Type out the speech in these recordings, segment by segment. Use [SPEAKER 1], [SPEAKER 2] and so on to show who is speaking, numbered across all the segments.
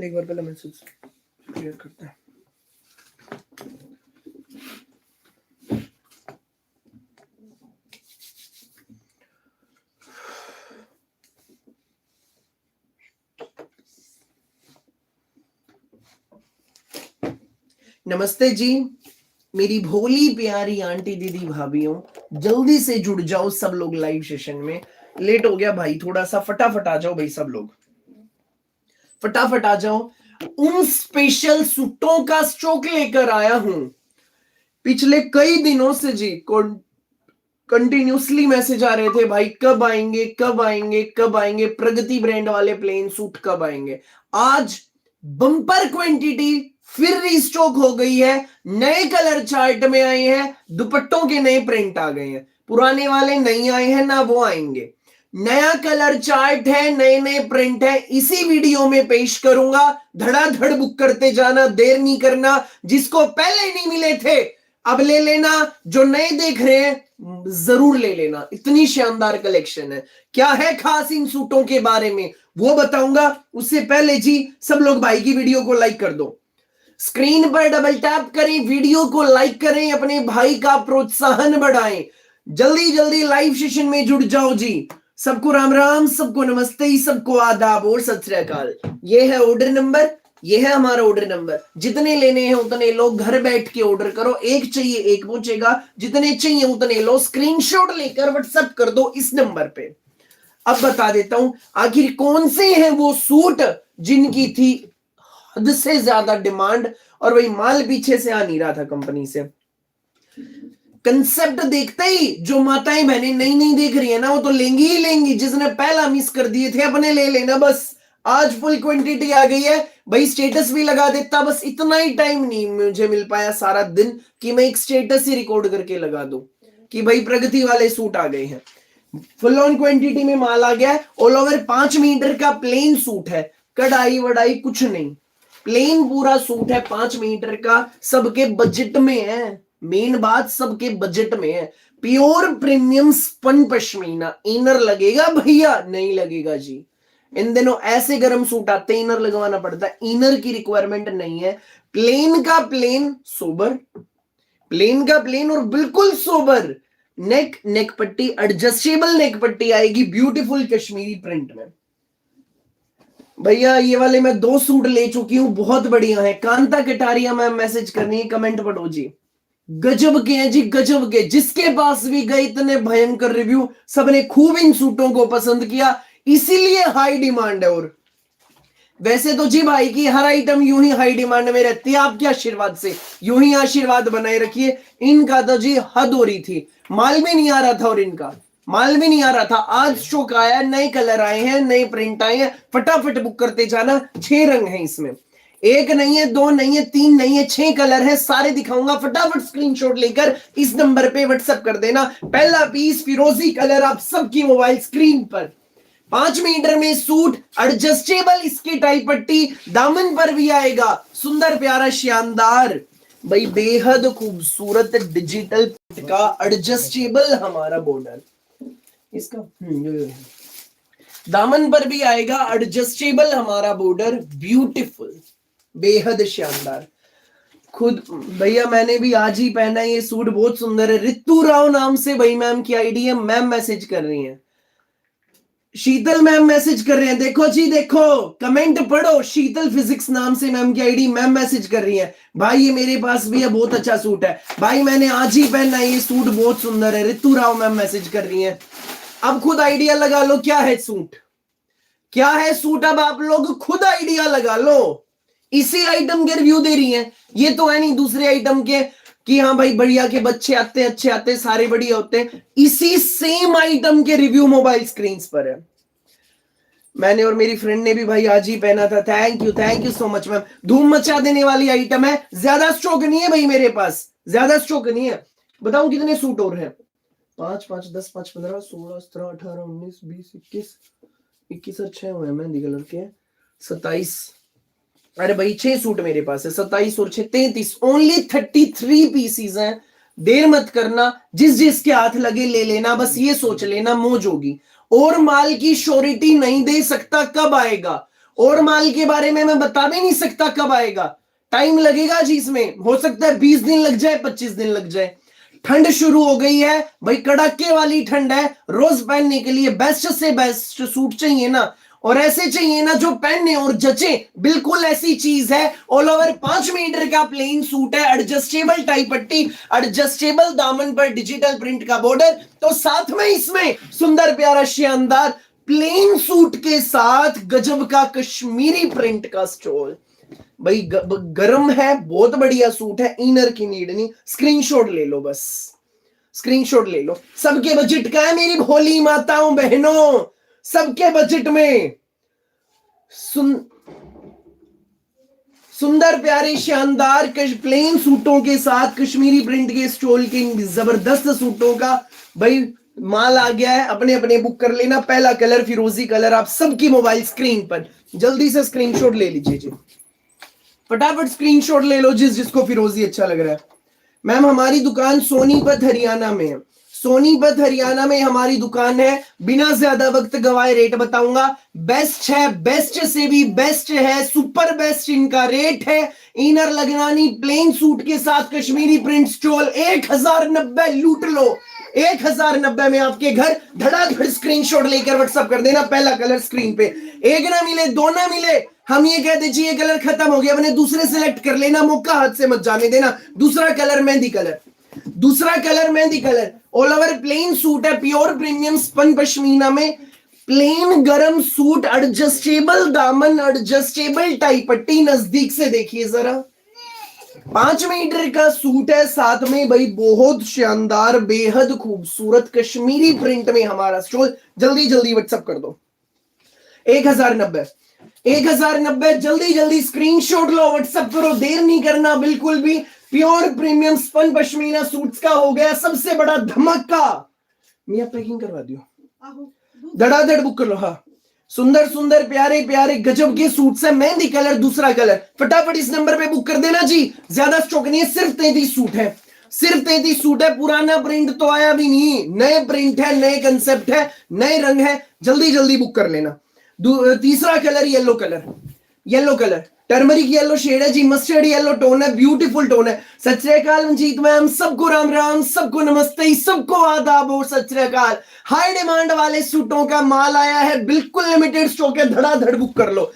[SPEAKER 1] एक बार पहले message clear करते हैं। नमस्ते जी मेरी भोली प्यारी आंटी दीदी भाभीयों, जल्दी से जुड़ जाओ सब लोग लाइव सेशन में। लेट हो गया भाई, थोड़ा सा फटाफट आ जाओ भाई, सब लोग फटाफट आ जाओ। उन स्पेशल सूटों का स्टॉक लेकर आया हूं। पिछले कई दिनों से जी कंटिन्यूसली मैसेज आ रहे थे, भाई कब आएंगे कब आएंगे कब आएंगे, प्रगति ब्रांड वाले प्लेन सूट कब आएंगे। आज बम्पर क्वांटिटी फिर रीस्टॉक हो गई है, नए कलर चार्ट में आए हैं, दुपट्टों के नए प्रिंट आ गए हैं, पुराने वाले नहीं आए हैं ना वो आएंगे। नया कलर चार्ट है, नए नए प्रिंट है, इसी वीडियो में पेश करूंगा। धड़ाधड़ बुक करते जाना, देर नहीं करना। जिसको पहले नहीं मिले थे अब ले लेना, जो नए देख रहे हैं जरूर ले लेना, इतनी शानदार कलेक्शन है। क्या है खास इन सूटों के बारे में वो बताऊंगा। उससे पहले जी सब लोग भाई की वीडियो को लाइक कर दो, स्क्रीन पर डबल टैप करें, वीडियो को लाइक करें, अपने भाई का प्रोत्साहन बढ़ाएं। जल्दी जल्दी लाइव सेशन में जुड़ जाओ जी। सबको राम राम, सबको नमस्ते, सबको आदाब और सत श्री अकाल। ये है ऑर्डर नंबर, ये है हमारा ऑर्डर नंबर। जितने लेने हैं उतने लोग घर बैठ के ऑर्डर करो, एक चाहिए एक पहुंचेगा, जितने चाहिए उतने लो, स्क्रीनशॉट लेकर व्हाट्सएप कर दो इस नंबर पे। अब बता देता हूं आखिर कौन से हैं वो सूट जिनकी थी हद से ज्यादा डिमांड, और वही माल पीछे से आ नहीं रहा था कंपनी से। कंसेप्ट देखते ही जो माताएं बहनें नई नई देख रही है ना, वो तो लेंगी ही लेंगी। जिसने पहला मिस कर दिए थे अपने ले लेना बस। आज फुल क्वांटिटी आ गई है भाई, स्टेटस भी लगा देता, बस इतना ही टाइम नहीं मुझे मिल पाया सारा दिन कि मैं एक स्टेटस ही रिकॉर्ड करके लगा दूं कि भाई प्रगति वाले सूट आ गए हैं। फुल ऑन क्वांटिटी में माल आ गया है। ऑल ओवर 5 मीटर का प्लेन सूट है, कढ़ाई वढ़ाई कुछ नहीं, प्लेन पूरा सूट है 5 मीटर का, सबके बजट में है। मेन बात सबके बजट में है। Pure premium spun pashmina. Inner लगेगा भैया? नहीं लगेगा जी। इन दिनों ऐसे गर्म सूट आते हैं इनर लगवाना पड़ता है, इनर की रिक्वायरमेंट नहीं है। प्लेन का प्लेन सोबर, प्लेन का प्लेन और बिल्कुल सोबर। नेक पट्टी एडजस्टेबल नेक पट्टी आएगी ब्यूटीफुल कश्मीरी प्रिंट में। भैया ये वाले मैं 2 सूट ले चुकी हूं, बहुत बढ़िया है। कांता कटारिया मैम मैसेज करनी है, कमेंट पढ़ो जी। गजब के हैं जी, गजब के। जिसके पास भी गए इतने भयंकर रिव्यू, सबने खूब इन सूटों को पसंद किया, इसीलिए हाई डिमांड है। और वैसे तो जी भाई की हर आइटम यूं ही हाई डिमांड में रहती है, आपके आशीर्वाद से यूं ही आशीर्वाद बनाए रखिए। इनका तो जी हद हो रही थी, माल भी नहीं आ रहा था, और इनका माल भी नहीं आ रहा था। आज स्टॉक आया, नए कलर आए हैं, नए प्रिंट आए हैं, फटाफट बुक करते जाना। 6 रंग हैं इसमें, 1 नहीं है, 2 नहीं है, 3 नहीं है, 6 कलर है, सारे दिखाऊंगा। फटाफट स्क्रीनशॉट लेकर इस नंबर पे व्हाट्सएप कर देना। पहला पीस फिरोजी कलर आप सबकी मोबाइल स्क्रीन पर। 5 मीटर में सूट, एडजस्टेबल इसकी टाई पट्टी, दामन पर भी आएगा, सुंदर प्यारा शानदार भाई, बेहद खूबसूरत डिजिटल का एडजस्टेबल हमारा बॉर्डर इसका। दामन पर भी आएगा एडजस्टेबल हमारा बॉर्डर, ब्यूटीफुल, बेहद शानदार। खुद भैया मैंने भी आज ही पहना है ये सूट, बहुत सुंदर है। रितु राव नाम से भाई मैम की आईडी है, मैम मैसेज कर रही हैं। शीतल मैम मैसेज कर रहे हैं, देखो जी देखो, कमेंट पढ़ो। शीतल फिजिक्स नाम से मैम की आईडी, मैम मैसेज कर रही है। भाई ये मेरे पास भी है, बहुत अच्छा सूट है भाई, मैंने आज ही पहना है ये सूट, बहुत सुंदर है। रितु राव मैम मैसेज कर रही है। अब खुद आइडिया लगा लो क्या है सूट, क्या है सूट। अब आप लोग खुद आइडिया लगा लो। इसी आइटम के रिव्यू दे रही हैं, ये तो है नहीं दूसरे आइटम के कि हाँ भाई बढ़िया के बच्चे आते हैं, अच्छे आते हैं, सारे बढ़िया होते हैं। इसी सेम आइटम के रिव्यू मोबाइल स्क्रीन पर है। मैंने और मेरी फ्रेंड ने भी भाई आज ही पहना था। Thank you so much ma'am. धूम मचा देने वाली आइटम है। ज्यादा स्टॉक नहीं है भाई मेरे पास, ज्यादा स्टॉक नहीं है। बताऊं कितने सूट और हैं? 5 5 10 5 15 16 17 18 19 20 21 और 6 हुए मेहंदी कलर के, 27। अरे भाई 6 सूट मेरे पास है, 27 और 6 33, ओनली 33 पीसीज हैं। देर मत करना, जिस जिसके हाथ लगे ले लेना, बस ये सोच लेना मौज होगी। और माल की श्योरिटी नहीं दे सकता कब आएगा, और माल के बारे में मैं बता भी नहीं सकता कब आएगा, टाइम लगेगा जी, इसमें हो सकता है 20 दिन लग जाए, 25 दिन लग जाए। ठंड शुरू हो गई है भाई, कड़ाके वाली ठंड है, रोज पहनने के लिए बेस्ट से बेस्ट सूट चाहिए ना, और ऐसे चाहिए ना जो पहने और जचे, बिल्कुल ऐसी चीज है। ऑल ओवर 5 मीटर का प्लेन सूट है, एडजस्टेबल टाई पट्टी, एडजस्टेबल दामन पर डिजिटल प्रिंट का बॉर्डर, तो साथ में इसमें सुंदर प्यारा शानदार प्लेन सूट के साथ गजब का कश्मीरी प्रिंट का स्टोल। भाई गरम है, बहुत बढ़िया सूट है, इनर की नीड नहीं, स्क्रीनशॉट ले लो, बस स्क्रीनशॉट ले लो। सबके बजट का है मेरी भोली माताओं बहनों, सबके बजट में सुंदर प्यारे शानदार प्लेन सूटों के साथ कश्मीरी प्रिंट के स्टोल के जबरदस्त सूटों का भाई माल आ गया है। अपने अपने बुक कर लेना। पहला कलर फिरोजी कलर आप सबकी मोबाइल स्क्रीन पर, जल्दी से स्क्रीनशॉट ले लीजिए जी, फटाफट स्क्रीनशॉट ले लो जिसको फिरोजी अच्छा लग रहा है। मैम हमारी दुकान सोनीपत हरियाणा में है, सोनीपत हरियाणा में हमारी दुकान है। बिना ज्यादा वक्त गवाए रेट बताऊंगा, बेस्ट है, बेस्ट से भी बेस्ट है, सुपर बेस्ट इनका रेट है। इनर लगनानी प्लेन सूट के साथ कश्मीरी प्रिंट स्टोल 1090, लूट लो 1090 में आपके घर। धड़ाधड़ स्क्रीनशॉट लेकर व्हाट्सएप कर देना। पहला कलर स्क्रीन पे, एक ना मिले, दो ना मिले, हम ये कह दीजिए ये कलर खत्म हो गया, मैंने दूसरे सिलेक्ट कर लेना, मौका हाथ से मत जाने देना। दूसरा कलर मेहंदी कलर, दूसरा colour mehndi colour, all over plain suit है, प्योर प्रीमियम स्पन पश्मीना में, प्लेन गरम सूट, एडजस्टेबल दामन, एडजस्टेबल टाई पट्टी। नजदीक से देखिए जरा, 5 मीटर का सूट है, साथ में भाई बहुत शानदार बेहद खूबसूरत कश्मीरी प्रिंट में हमारा स्टोल। जल्दी जल्दी व्हाट्सएप कर दो, 1090 1090, जल्दी जल्दी स्क्रीनशॉट लो, व्हाट्सएप करो, देर नहीं करना बिल्कुल भी। Pure premium spun pashmina suits का हो गया सबसे बड़ा धमाका। मियां पैकिंग करवा दियो, धड़ाधड़ बुक कर लो। हाँ, सुंदर सुंदर प्यारे प्यारे गजब के सूट्स है। मेहंदी कलर दूसरा कलर, फटाफट इस नंबर पे बुक कर देना जी, ज्यादा स्टॉक नहीं है, सिर्फ 33 सूट है, सिर्फ 33 सूट है। पुराना प्रिंट तो आया भी नहीं, नए प्रिंट है, नए कंसेप्ट है, नए रंग है, जल्दी जल्दी बुक कर लेना। तीसरा colour yellow colour, yellow colour turmeric yellow shade है जी, मस्टर्ड येलो टोन है, ब्यूटीफुल टोन है। सत श्री अकाल मंजीत मैम, सबको राम राम, सबको नमस्ते, सबको आदाब और सत श्री अकाल। हाई डिमांड वाले सूटों का माल आया है, बिल्कुल लिमिटेड स्टॉक है, धड़ाधड़ बुक कर लो।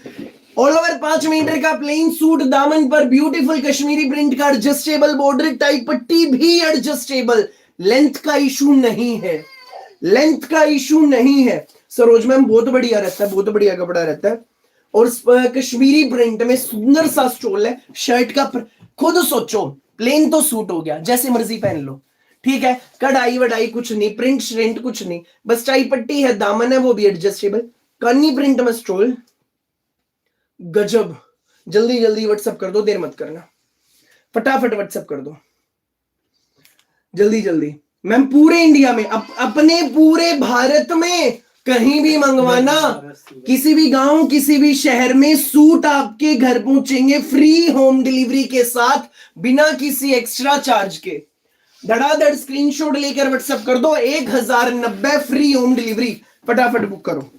[SPEAKER 1] ऑल ओवर 5 मीटर का प्लेन सूट, दामन पर ब्यूटीफुल कश्मीरी प्रिंट का एडजस्टेबल बॉर्डर, टाइप पट्टी भी एडजस्टेबल, लेंथ का इशू नहीं है, लेंथ का इशू नहीं है। सरोज मैम बहुत बढ़िया रहता है, बहुत बढ़िया कपड़ा रहता है, और कश्मीरी प्रिंट में सुंदर सा स्टोल है। शर्ट का खुद सोचो, प्लेन तो सूट हो गया, जैसे मर्जी पहन लो, ठीक है, कढ़ाई वढ़ाई कुछ नहीं, प्रिंट श्रिंट कुछ नहीं, बस टाई पट्टी है, दामन है वो भी एडजस्टेबल, कन्नी प्रिंट में स्टोल, गजब। जल्दी जल्दी व्हाट्सएप कर दो, देर मत करना, फटाफट व्हाट्सएप कर दो जल्दी जल्दी। मैम पूरे इंडिया में, अपने पूरे भारत में कहीं भी मंगवाना, किसी भी गांव किसी भी शहर में सूट आपके घर पहुंचेंगे फ्री होम डिलीवरी के साथ, बिना किसी एक्स्ट्रा चार्ज के। धड़ाधड़ स्क्रीनशॉट लेकर व्हाट्सएप कर दो, 1090 फ्री होम डिलीवरी, फटाफट बुक करो।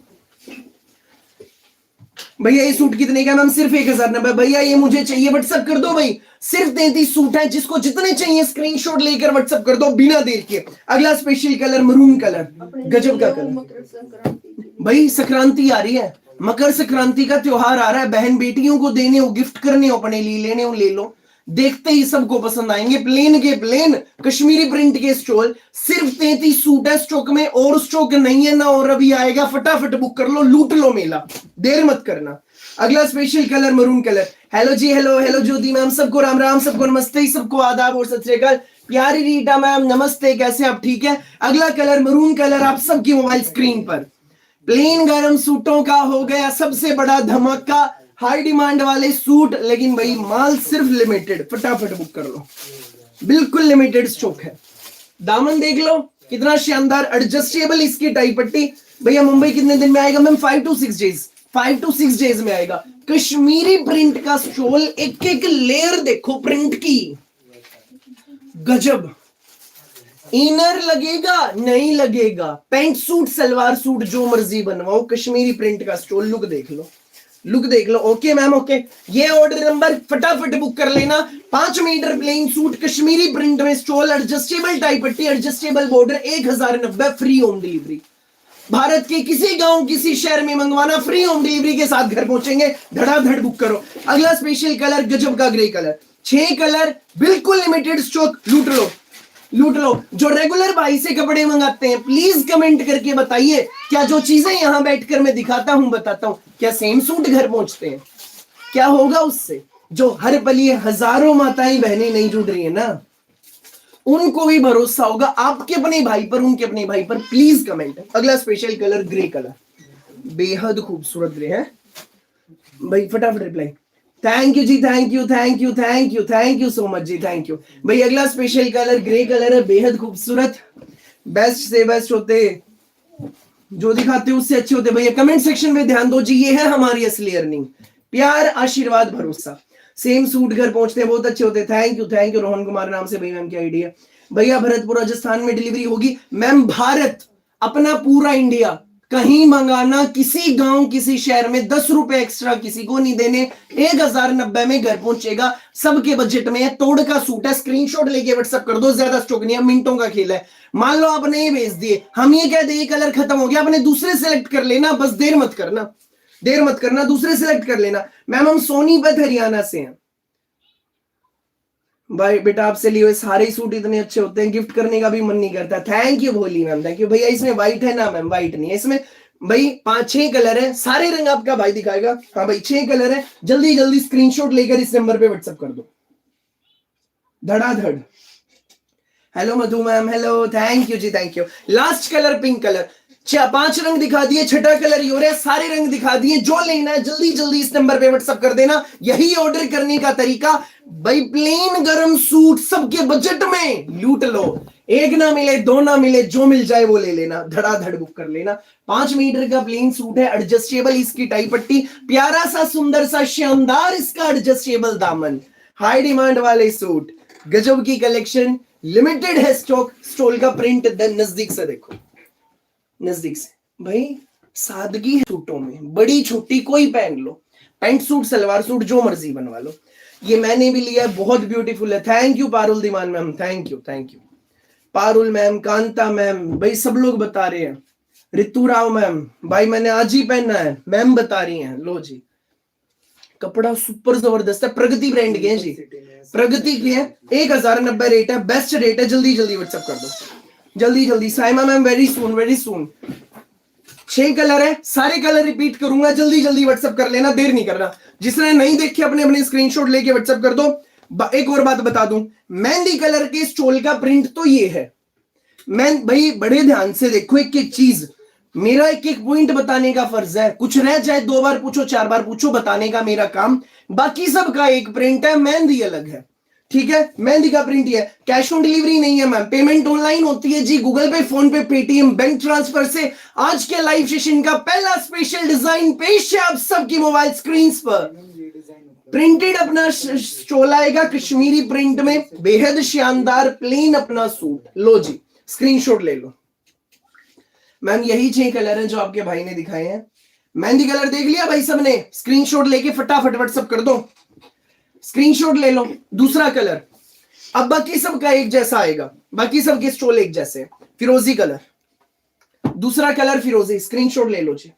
[SPEAKER 1] भैया ये सूट कितने का? मैम सिर्फ 1090। भैया ये मुझे चाहिए, व्हाट्सएप कर दो भाई, सिर्फ 33 सूट है, जिसको जितने चाहिए स्क्रीनशॉट लेकर व्हाट्सएप कर दो बिना देर के। अगला स्पेशल कलर मरून कलर, गजब का कलर। भाई संक्रांति आ रही है, मकर संक्रांति का त्योहार आ रहा है, बहन बेटियों को देने हो, गिफ्ट करने हो, अपने लिए लेने हो, ले लो, देखते ही सबको पसंद आएंगे। प्लेन के प्लेन कश्मीरी प्रिंट के स्टोल, सिर्फ 33 सूट है स्टॉक में, और स्टॉक नहीं है ना, और अभी आएगा, फटाफट बुक कर लो, लूट लो मेला, देर मत करना। अगला special colour maroon colour. Hello जी, हेलो हेलो ज्योति मैम, सबको राम राम, सबको नमस्ते, सबको आदाब और सत श्री अकाल। प्यारी रीटा मैम नमस्ते, कैसे आप? ठीक है। अगला कलर मरून कलर, आप सबकी मोबाइल स्क्रीन पर। प्लेन गरम सूटों का हो गया सबसे बड़ा धमाका, हाई डिमांड वाले सूट, लेकिन भाई माल सिर्फ लिमिटेड, फटाफट बुक कर लो, बिल्कुल लिमिटेड स्टॉक है। दामन देख लो कितना शानदार, एडजस्टेबल इसकी टाई पट्टी। भैया मुंबई कितने दिन में आएगा? Ma'am 5 to 6 days, 5 to 6 days में आएगा। कश्मीरी प्रिंट का स्टोल, एक एक लेयर देखो प्रिंट की, गजब। इनर लगेगा नहीं लगेगा, पैंट सूट सलवार सूट जो मर्जी बनवाओ, कश्मीरी प्रिंट का स्टोल, लुक देख लो, लुक देख लो। Okay ma'am, okay. ये ऑर्डर नंबर फटाफट बुक कर लेना। 5 metre plain suit Kashmiri print में स्टोल, एडजस्टेबल टाई पट्टी, adjustable border, 1090, free home delivery. Bharat के किसी गांव किसी शहर में मंगवाना, फ्री होम डिलीवरी के साथ घर पहुंचेंगे। धड़ाधड़ बुक करो। अगला स्पेशल कलर गजब का ग्रे कलर, 6 कलर बिल्कुल लिमिटेड स्टॉक, लूट लो लूट लो। जो रेगुलर भाई से कपड़े मंगाते हैं प्लीज कमेंट करके बताइए, क्या जो चीजें यहां बैठकर मैं दिखाता हूं बताता हूं, क्या सेम सूट घर पहुंचते हैं? क्या होगा उससे? जो हर पल ये हजारों माताएं बहनें नहीं जुड़ रही है ना, उनको भी भरोसा होगा आपके अपने भाई पर, उनके अपने भाई पर। Please comment. अगला स्पेशल कलर ग्रे कलर, बेहद खूबसूरत ग्रे है भाई। फटाफट reply. Thank you ji, thank you thank you thank you thank you so much जी, थैंक यू भाई। अगला स्पेशल कलर ग्रे कलर है, बेहद खूबसूरत। बेस्ट से बेस्ट होते, जो दिखाते हो उससे अच्छे होते भैया। कमेंट सेक्शन में ध्यान दो जी, ये है हमारी असली अर्निंग। प्यार, आशीर्वाद, भरोसा। सेम सूट घर पहुंचते हैं, बहुत अच्छे होते। थैंक यू रोहन कुमार नाम से भाई। मैम क्या आइडिया भैया? भरतपुर राजस्थान में डिलीवरी होगी मैम। भारत अपना पूरा इंडिया, कहीं मंगाना, किसी गांव किसी शहर में 10 रुपए एक्स्ट्रा किसी को नहीं देने, 1090 में घर पहुंचेगा। सबके बजट में है। तोड़ का सूट है, स्क्रीनशॉट लेके व्हाट्सएप कर दो। ज्यादा स्टॉक नहीं है, मिनटों का खेल है। मान लो आपने ये भेज दिए, हम ये कह दे ये कलर खत्म हो गया, आपने दूसरे सेलेक्ट कर लेना, बस देर मत करना, दूसरे सेलेक्ट कर लेना। मैम हम सोनीपत हरियाणा से हैं भाई। बेटा आपसे लिए हुए सारे सूट इतने अच्छे होते हैं, गिफ्ट करने का भी मन नहीं करता। थैंक यू भोली मैम, थैंक यू भैया। इसमें व्हाइट है ना मैम? व्हाइट नहीं है इसमें भाई, 5-6 कलर है, सारे रंग आपका भाई दिखाएगा। हाँ भाई 6 कलर है। जल्दी जल्दी स्क्रीनशॉट लेकर इस नंबर पे व्हाट्सएप कर दो, धड़ाधड़। Hello Madhu ma'am, hello, thank you ji, thank you. Last colour pink colour, 5 रंग दिखा दिए, छठा कलर ये हो रहा है, सारे रंग दिखा दिए। जो लेना है जल्दी जल्दी इस नंबर पे व्हाट्सएप कर देना। यही ऑर्डर करने का तरीका भाई। प्लेन गरम सूट सबके बजट में, लूट लो। एक ना मिले, दो ना मिले, जो मिल जाए वो ले लेना, धड़ाधड़ बुक कर लेना। 5 मीटर का प्लेन सूट है, एडजस्टेबल इसकी टाई पट्टी, प्यारा सा सुंदर सा शानदार इसका एडजस्टेबल दामन। हाई डिमांड वाले सूट, गजब की कलेक्शन, लिमिटेड है स्टॉक। स्टोल का प्रिंट नजदीक से देखो, नजदीक से भाई। सादगी है सूटों में, बड़ी छोटी कोई पहन लो, पैंट सूट सलवार सूट जो मर्जी बनवा लो। ये मैंने भी लिया है, बहुत ब्यूटीफुल है। Thank you Parul दीमान ma'am, thank you Parul ma'am, Kanta ma'am भाई, सब लोग बता रहे हैं। ऋतु राव मैम भाई मैंने आज ही पहना है, मैम बता रही हैं। लो जी, कपड़ा सुपर जबरदस्त है, प्रगति ब्रांड के हैं जी, प्रगति के हैं। 1090 रेट है, बेस्ट रेट है। जल्दी जल्दी व्हाट्सएप कर दो, जल्दी जल्दी। Saima ma'am very soon. 6 colour है, सारे कलर रिपीट करूंगा, जल्दी जल्दी व्हाट्सएप कर लेना, देर नहीं करना। जिसने नहीं देखे अपने अपने स्क्रीनशॉट लेके व्हाट्सएप कर दो। एक और बात बता दूं, मेहंदी कलर के स्टोल का प्रिंट तो ये है। मैं भाई बड़े ध्यान से देखो एक एक चीज, मेरा एक एक पॉइंट बताने का फर्ज है। कुछ रह जाए 2 बार पूछो 4 बार पूछो, बताने का मेरा काम। बाकी सबका एक प्रिंट है, मेहंदी अलग है, ठीक है? मेहंदी का प्रिंट है। कैश ऑन डिलीवरी नहीं है मैम, पेमेंट ऑनलाइन होती है जी, गूगल पे, फोन पे, पेटीएम, बैंक ट्रांसफर से। आज के लाइव सेशन का पहला स्पेशल डिजाइन पेश है आप सबकी मोबाइल स्क्रीन पर। प्रिंटेड अपना स्टोल आएगा कश्मीरी प्रिंट में, बेहद शानदार प्लेन अपना सूट। लो जी, स्क्रीनशॉट ले लो मैम। यही 6 कलर हैं जो आपके भाई ने दिखाए हैं। मेहंदी कलर देख लिया भाई सबने? स्क्रीनशॉट लेके फटाफट व्हाट्सएप कर दो, स्क्रीनशॉट ले लो। दूसरा कलर, अब बाकी सबका एक जैसा आएगा, बाकी सबके स्टोल एक जैसे। फिरोजी कलर, दूसरा कलर फिरोजी, स्क्रीनशॉट ले लो जी।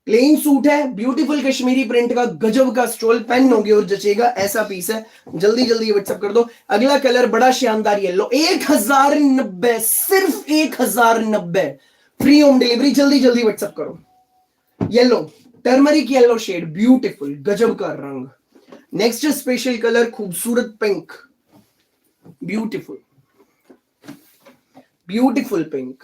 [SPEAKER 1] प्लेन सूट है, ब्यूटीफुल कश्मीरी प्रिंट का, गजब का स्टोल, पहनोगे और जचेगा, ऐसा पीस है। जल्दी जल्दी व्हाट्सएप कर दो। अगला कलर बड़ा शानदार येलो, 1090, सिर्फ 1090, फ्री होम डिलीवरी। जल्दी जल्दी व्हाट्सएप करो। Yellow, turmeric yellow shade, beautiful, गजब का रंग। नेक्स्ट स्पेशल कलर, खूबसूरत पिंक, ब्यूटीफुल पिंक।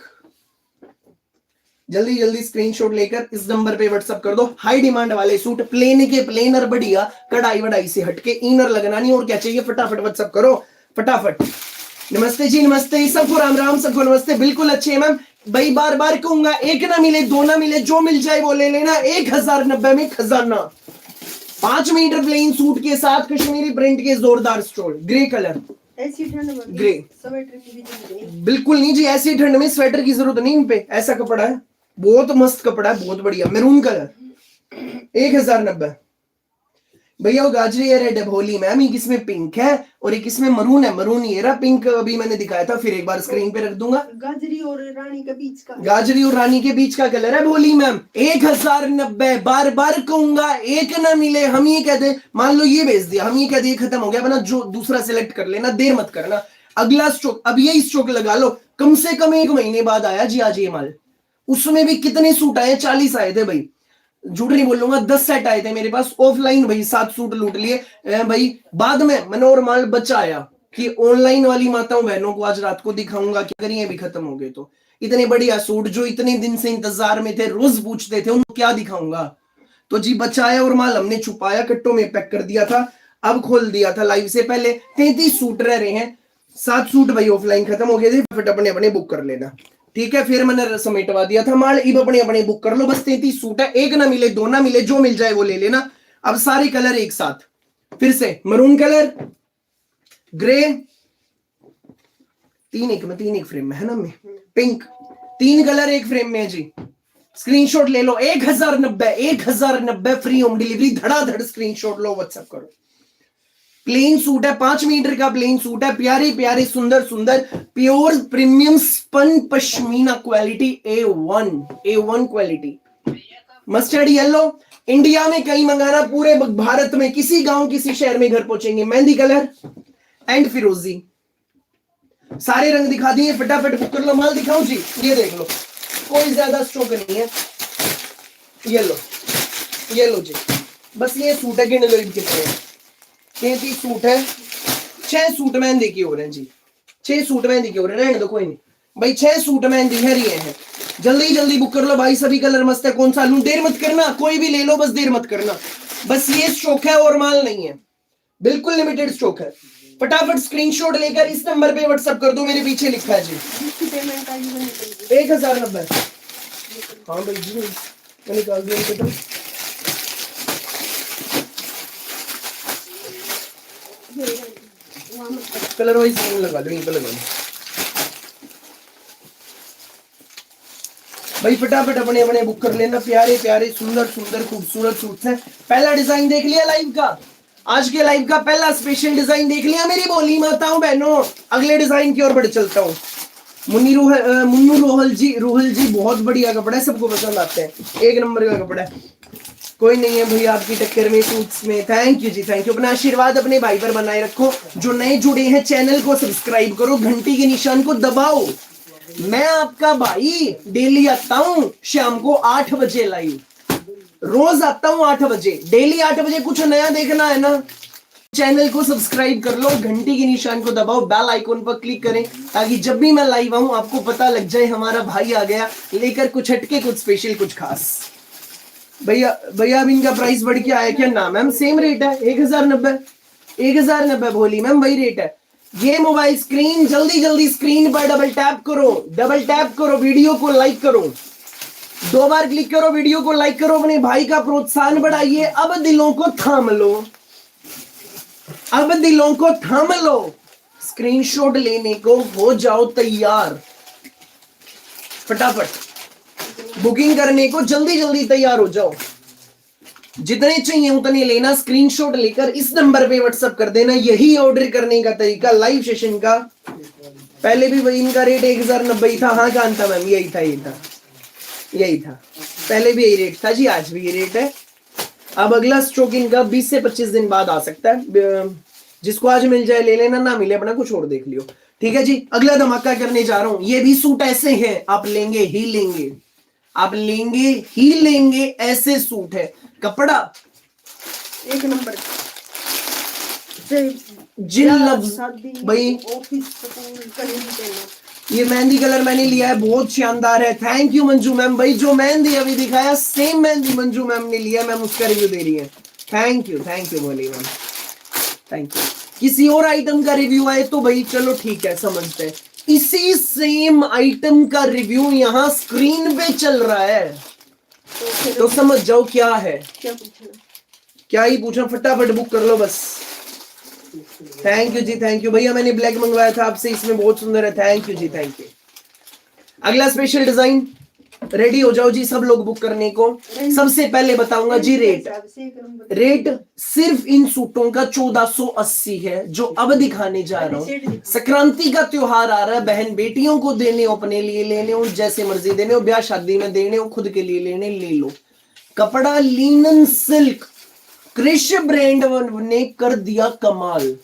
[SPEAKER 1] जल्दी जल्दी स्क्रीनशॉट लेकर इस नंबर पे व्हाट्सएप कर दो। हाई डिमांड वाले सूट, प्लेन के प्लेनर, बढ़िया कढ़ाई वढ़ाई से हटके, इनर लगना नहीं, और क्या चाहिए फटाफट व्हाट्सएप करो, फटाफट। नमस्ते जी, नमस्ते, सबको राम राम, सबको नमस्ते। बिल्कुल अच्छे हैं मैम भाई, बार बार कहूंगा, एक ना मिले, दो ना मिले, जो मिल जाए वो ले लेना। 1090 में खजाना, 5 मीटर प्लेन सूट के साथ कश्मीरी प्रिंट के जोरदार स्टोल, ग्रे कलर। ऐसी ठंड में ग्रे स्वेटर की भी बिल्कुल नहीं जी, ऐसी ठंड में स्वेटर की जरूरत नहीं इन पे, ऐसा कपड़ा है, बहुत मस्त कपड़ा है, बहुत बढ़िया। मैरून कलर, 1090 भैया। वो गाजरी है, रेड है भोली मैम, एक इसमें पिंक है और एक इसमें मरून है। मरून ये रहा, पिंक अभी मैंने दिखाया था, फिर एक बार स्क्रीन पे रख दूंगा।
[SPEAKER 2] गाजरी और रानी के बीच का,
[SPEAKER 1] गाजरी और रानी के बीच का कलर है भोली मैम। 1090, बार बार कहूंगा, एक ना मिले। हम ये कहते, मान लो ये भेज दिया, हम ये कहते खत्म हो गया, बना जो दूसरा सिलेक्ट कर लेना, देर मत करना। अगला स्टॉक अब यही स्टॉक लगा लो। कम से कम 1 महीने बाद आया जी आज ये माल। उसमें भी कितने सूट आए, 40 आए थे भाई, झूठ नहीं बोलूंगा, 10 सेट आए थे मेरे पास ऑफलाइन भाई, 7 सूट लूट लिए भाई। बाद में मैंने और माल बचा आया कि ऑनलाइन वाली माताओं बहनों को आज रात को दिखाऊंगा, क्या करिए भी खत्म हो गए तो। इतने बढ़िया सूट जो इतने दिन से इंतजार में थे, रोज पूछते थे, उनको क्या दिखाऊंगा। तो जी बचाया और माल हमने छुपाया, कट्टों में पैक कर दिया था, अब खोल दिया था लाइव से पहले। 33 सूट रह रहे हैं, 7 सूट भाई ऑफलाइन खत्म हो गए थे, फिर अपने अपने बुक कर लेना, ठीक है। फिर मैंने समेटवा दिया था माल, अब अपने अपने बुक कर लो, बस 33 सूट है, एक ना मिले, दो ना मिले, जो मिल जाए वो ले लेना। अब सारे कलर एक साथ, फिर से मरून कलर, ग्रे, तीन एक फ्रेम में है ना, में पिंक, 3 कलर एक फ्रेम में है जी। स्क्रीनशॉट ले लो, 1090 फ्री होम डिलीवरी, धड़ाधड़ स्क्रीनशॉट लो, व्हाट्सएप करो। प्लेन सूट है, 5 मीटर का प्लेन सूट है, प्यारे प्यारे सुंदर सुंदर pure premium spun pashmina quality, A1 quality. Mustard yellow, India में कहीं मंगाना, पूरे भारत में किसी गांव किसी शहर में घर पहुंचेंगे। मेहंदी कलर एंड फिरोजी, सारे रंग दिखा दिए, फटाफट बुक कर लो। माल दिखाऊं जी, ये देख लो, कोई ज्यादा स्टॉक नहीं है। ये लो जी, बस ये सूट है, गिन लो कितने हैं। 33 सूट है, 6 सूट मेहंदी के हो रहे हैं जी, 6 सूट मेहंदी के हो रहे हैं, रहने दो कोई नहीं भाई, 6 सूट मेहंदी है, ये हैं। जल्दी जल्दी बुक कर लो भाई, सभी कलर मस्त है, कौन सा लूं, देर मत करना, कोई भी ले लो, बस देर मत करना। बस ये स्टॉक है और माल नहीं है, बिल्कुल लिमिटेड स्टॉक है। फटाफट स्क्रीनशॉट लेकर इस नंबर पे व्हाट्सएप कर दो, मेरे पीछे लिखा है जी 1090। हाँ भाई जी, मैं निकाल दिया तो। कलर वाइज लगा लो, यहीं पे लगा लो भाई, फटाफट अपने अपने बुक कर लेना। प्यारे प्यारे सुंदर सुंदर खूबसूरत सूट है। पहला डिजाइन देख लिया लाइव का, आज के लाइव का पहला स्पेशल डिजाइन देख लिया मेरी बोली माताओं बहनों। अगले डिजाइन की ओर बढ़ चलता हूँ। मुन्नू रोहल जी बहुत बढ़िया कपड़ा है, सबको पसंद आते हैं, 1 नंबर का कपड़ा है, कोई नहीं है भैया आपकी टक्कर में सूट्स में। Thank you ji, thank you. अपना आशीर्वाद अपने भाई पर बनाए रखो। जो नए जुड़े हैं चैनल को सब्सक्राइब करो, घंटी के निशान को दबाओ। मैं आपका भाई डेली आता हूँ शाम को 8 बजे लाइव, रोज आता हूँ 8 बजे, डेली 8 बजे। कुछ नया देखना है ना, चैनल को सब्सक्राइब कर लो, घंटी के निशान को दबाओ, बेल आइकॉन पर क्लिक करें, ताकि जब भी मैं लाइव आऊं आपको पता लग जाए हमारा भाई आ गया लेकर कुछ हटके, कुछ स्पेशल, कुछ खास। भैया अब इनका प्राइस बढ़ के आया क्या? ना मैम, सेम रेट है, 1090 भोली मैम, वही रेट है। ये मोबाइल स्क्रीन, जल्दी जल्दी स्क्रीन पर डबल टैप करो, वीडियो को लाइक करो, 2 बार क्लिक करो, वीडियो को लाइक करो, अपने भाई का प्रोत्साहन बढ़ाइए। अब दिलों को थाम लो, स्क्रीनशॉट लेने को हो जाओ तैयार, फटाफट बुकिंग करने को जल्दी जल्दी तैयार हो जाओ। जितने चाहिए उतने लेना, स्क्रीनशॉट लेकर इस नंबर पे व्हाट्सएप कर देना। यही ऑर्डर करने का तरीका लाइव सेशन का। पहले भी वही इनका रेट 1090 था। हाँ कांता मैम, यही था, पहले भी यही रेट था जी, आज भी ये रेट है। अब अगला स्टॉक इनका 20 से 25 दिन बाद आ सकता है, जिसको आज मिल जाए ले लेना, ना मिले अपना कुछ और देख लियो, ठीक है जी। अगला धमाका करने जा रहा हूं। ये भी सूट ऐसे हैं, आप लेंगे ही लेंगे, ऐसे सूट है, कपड़ा
[SPEAKER 2] 1 नंबर।
[SPEAKER 1] जिन लफ्ज भाई,
[SPEAKER 2] ऑफिस स्कूल कहीं भी,
[SPEAKER 1] ये मेहंदी कलर मैंने लिया है, बहुत शानदार है। Thank you Manju ma'am. भाई जो मेहंदी अभी दिखाया, सेम मेहंदी मंजू मैम ने लिया, मैम उसका रिव्यू दे रही है। थैंक यू बोली मैम, थैंक यू। किसी और आइटम का रिव्यू आए तो भाई चलो ठीक है, समझते हैं। इसी सेम आइटम का रिव्यू यहाँ स्क्रीन पे चल रहा है, तो समझ जाओ क्या है। क्या ही पूछना, फटाफट बुक कर लो बस। Thank you ji, thank you भैया। मैंने ब्लैक मंगवाया था आपसे, इसमें बहुत सुंदर है। Thank you ji, thank you. अगला स्पेशल डिजाइन रेडी हो जाओ जी सब लोग बुक करने को। सबसे पहले बताऊंगा जी रेट।
[SPEAKER 2] एक नंबर
[SPEAKER 1] रेट सिर्फ इन सूटों का 1480 है जो अब दिखाने जा रहा हूं। संक्रांति का त्योहार आ रहा है, बहन बेटियों को देने हो, अपने लिए लेने हो, जैसे मर्जी देने हो, ब्याह शादी में देने हो, खुद के लिए लेने, ले लो। कपड़ा लिनन सिल्क, क्रिश ब्रांड ने कर दिया कमाल।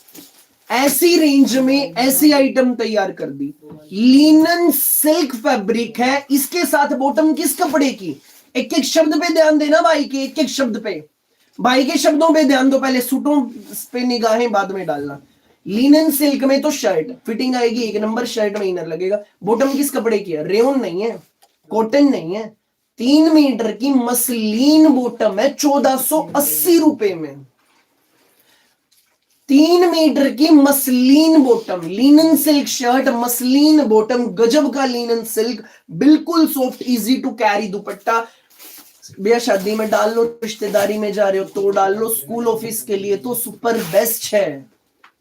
[SPEAKER 1] ऐसी रेंज में ऐसी आइटम तैयार कर दी। लिनन सिल्क फैब्रिक है, इसके साथ बॉटम किस कपड़े की, एक एक शब्द पे ध्यान देना भाई के, एक एक शब्द पे, भाई के शब्दों पे ध्यान दो, पहले सूटों पे निगाहें बाद में डालना। लिनन सिल्क में तो शर्ट फिटिंग आएगी एक नंबर, शर्ट में इनर लगेगा। बॉटम किस कपड़े की है, रेयन नहीं है, कॉटन नहीं है, 3 मीटर की मसलिन बॉटम है 1480 रुपए में। 3 मीटर की muslin bottom, linen silk shirt, muslin bottom, गजब का लिनन सिल्क, बिल्कुल soft, easy to carry dupatta. ब्याह शादी में डाल लो, रिश्तेदारी में जा रहे हो तो डाल लो, स्कूल ऑफिस के लिए तो सुपर बेस्ट है,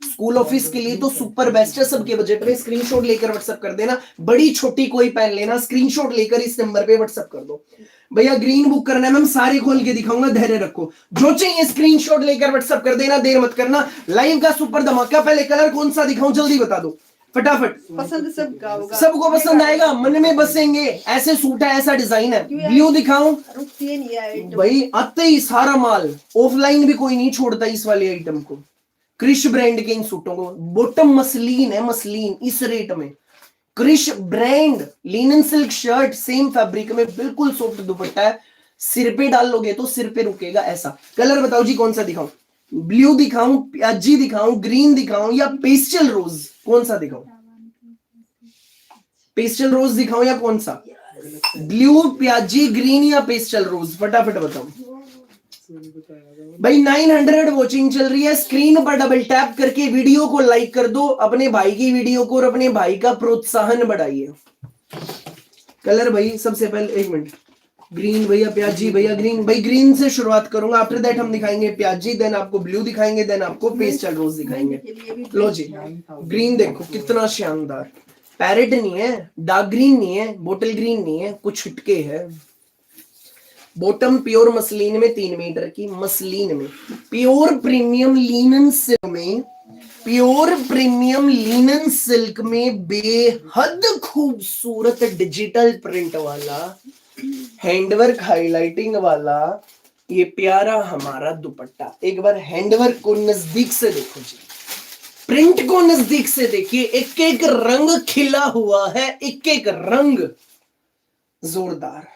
[SPEAKER 1] स्कूल ऑफिस के लिए तो सुपर बेस्ट है, सबके बजट में। स्क्रीनशॉट लेकर व्हाट्सएप कर देना, बड़ी छोटी कोई पहन लेना, स्क्रीनशॉट लेकर इस नंबर पे व्हाट्सएप कर दो। भैया ग्रीन बुक करना है मैम, सारे खोल के दिखाऊंगा, धैर्य रखो। जो चाहिए स्क्रीनशॉट लेकर व्हाट्सएप कर देना, देर मत करना। लाइव का सुपर धमाका, पहले कलर कौन सा दिखाऊं जल्दी बता दो फटाफट।
[SPEAKER 2] पसंद सबका होगा,
[SPEAKER 1] सबको पसंद आएगा, मन में बसेंगे, ऐसे सूट है, ऐसा डिजाइन है। ब्लू दिखाऊं,
[SPEAKER 2] रुकती नहीं है आइटम।
[SPEAKER 1] भाई आते ही सारा माल, ऑफलाइन भी कोई नहीं छोड़ता इस वाले आइटम को। क्रिश ब्रांड के इन सूटों को, बॉटम मसलिन है, मसलिन इस रेट में। Krish brand linen silk shirt, same fabric में, बिल्कुल सॉफ्ट दुपट्टा है। सिर पे डाल लोगे तो सिर पे रुकेगा ऐसा। कलर बताओ जी कौन सा दिखाऊं, ब्लू दिखाऊं, प्याजी दिखाऊं, ग्रीन दिखाऊं या पेस्टल रोज, कौन सा दिखाऊं? पेस्टल रोज दिखाऊं या कौन सा? ब्लू, प्याजी, ग्रीन या पेस्टल रोज, फटाफट बताओ भाई। 900 वॉचिंग चल रही है, स्क्रीन पर डबल टैप करके वीडियो को लाइक कर दो, अपने भाई की वीडियो को और अपने भाई का प्रोत्साहन बढ़ाइए। कलर भाई सबसे पहले, एक मिनट, ग्रीन भैया, प्याजी भैया, ग्रीन भाई, ग्रीन से शुरुआत करूंगा, आफ्टर दैट हम दिखाएंगे प्याजी, देन आपको ब्लू दिखाएंगे, देन आपको पेस्टल रोज दिखाएंगे। लो जी, ग्रीन देखो कितना शानदार, पैरेट नहीं है, डार्क ग्रीन नहीं है, बोटल ग्रीन नहीं है, कुछ हटके है। बॉटम प्योर मसलिन में, 3 मीटर की मसलिन में, प्योर प्रीमियम लिनन सिल्क में, प्योर प्रीमियम लिनन सिल्क में बेहद खूबसूरत डिजिटल प्रिंट वाला, हैंडवर्क हाइलाइटिंग वाला ये प्यारा हमारा दुपट्टा। एक बार हैंडवर्क को नजदीक से देखो जी, प्रिंट को नजदीक से देखिए, एक एक रंग खिला हुआ है, एक एक रंग जोरदार।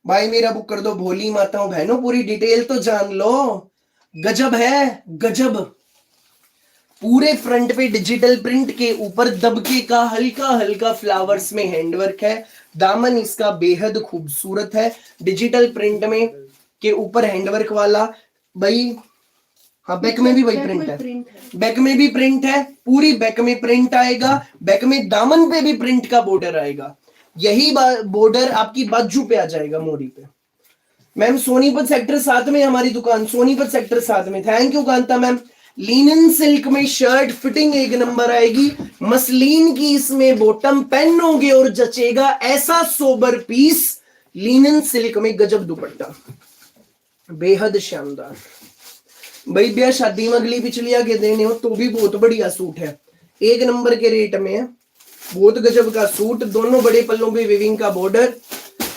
[SPEAKER 1] भाई मेरा बुक कर दो, भोली माताओं बहनों, पूरी डिटेल तो जान लो। गजब है गजब, पूरे फ्रंट पे डिजिटल प्रिंट के ऊपर दबके का हल्का हल्का फ्लावर्स में हैंडवर्क है। दामन इसका बेहद खूबसूरत है, डिजिटल प्रिंट में के ऊपर हैंडवर्क वाला। भाई हाँ, बैक में भी वही प्रिंट है, बैक में भी प्रिंट है, पूरी बैक में प्रिंट आएगा, बैक में दामन पे भी प्रिंट का बॉर्डर आएगा। यही बॉर्डर आपकी बाजू पे आ जाएगा, मोरी पे। मैम सोनीपत सेक्टर 7 में हमारी दुकान, सोनीपत सेक्टर 7 में। Thank you Kanta ma'am. Linen silk में शर्ट फिटिंग एक नंबर आएगी, मसलिन की इसमें बॉटम, पहनोगे और जचेगा ऐसा सोबर पीस। लिनन सिल्क में गजब दुपट्टा, बेहद शानदार। भाई ब्याह शादी में अगली पिछली आगे देने हो तो भी बहुत बढ़िया सूट है, एक नंबर के रेट में है, बहुत गजब का सूट। दोनों बड़े पल्लों पे विविंग का बॉर्डर,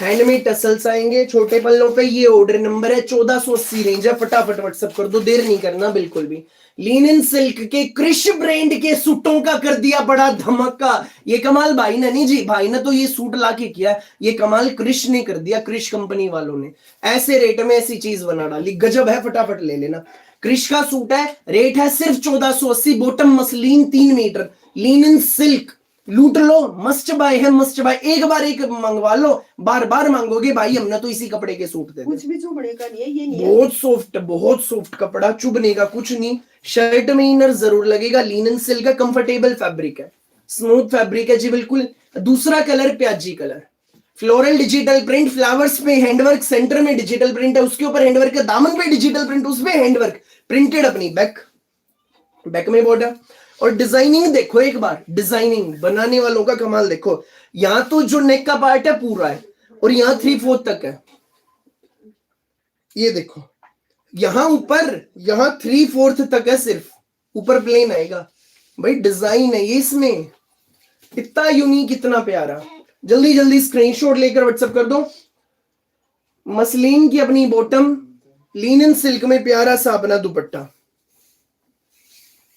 [SPEAKER 1] हैंड में टसल्स आएंगे, छोटे पल्लों पे। ये ऑर्डर नंबर है 1480 रेंज है, फटाफट व्हाट्सएप कर दो, देर नहीं करना बिल्कुल भी। लिनन सिल्क के क्रिश ब्रांड के सूटों का कर दिया बड़ा धमाका। ये कमाल भाई ने नहीं जी, भाई ने तो ये सूट लाके किया, ये कमाल क्रिश ने कर दिया, क्रिश कंपनी वालों ने ऐसे रेट में ऐसी चीज बना डाली, गजब है, फटाफट ले लेना। क्रिश का सूट है, रेट है सिर्फ 1480, bottom muslin 3 metre, linen silk, लूट लो, मस्ट बाय है, मस्ट बाय। एक बार एक मंगवा लो, बार बार मांगोगे भाई हमने तो इसी कपड़े के सूट दे,
[SPEAKER 2] कुछ भी चुभने का नहीं है, ये नहीं
[SPEAKER 1] बहुत सॉफ्ट, बहुत सॉफ्ट कपड़ा, चुभने का कुछ नहीं। शर्ट में इनर जरूर लगेगा, लिनन सिल्क का कंफर्टेबल फैब्रिक है, स्मूथ फैब्रिक है जी बिल्कुल। दूसरा कलर प्याजी colour, floral digital print, flowers पे हैंडवर्क, सेंटर में डिजिटल प्रिंट है, उसके ऊपर हैंडवर्क है, दामन पे डिजिटल प्रिंट, उसपे हैंडवर्क प्रिंटेड, अपनी बैक में बॉर्डर, और डिजाइनिंग देखो एक बार, डिजाइनिंग बनाने वालों का कमाल देखो। यहां तो जो नेक का पार्ट है पूरा है और यहां 3/4 तक है, ये देखो यहां ऊपर, यहां 3/4 तक है, सिर्फ ऊपर प्लेन आएगा। भाई डिजाइन है ये इसमें, इतना यूनिक, इतना प्यारा। जल्दी जल्दी स्क्रीनशॉट लेकर व्हाट्सएप कर दो। मसलिन की अपनी बॉटम, लिनन सिल्क में प्यारा सा अपना दुपट्टा,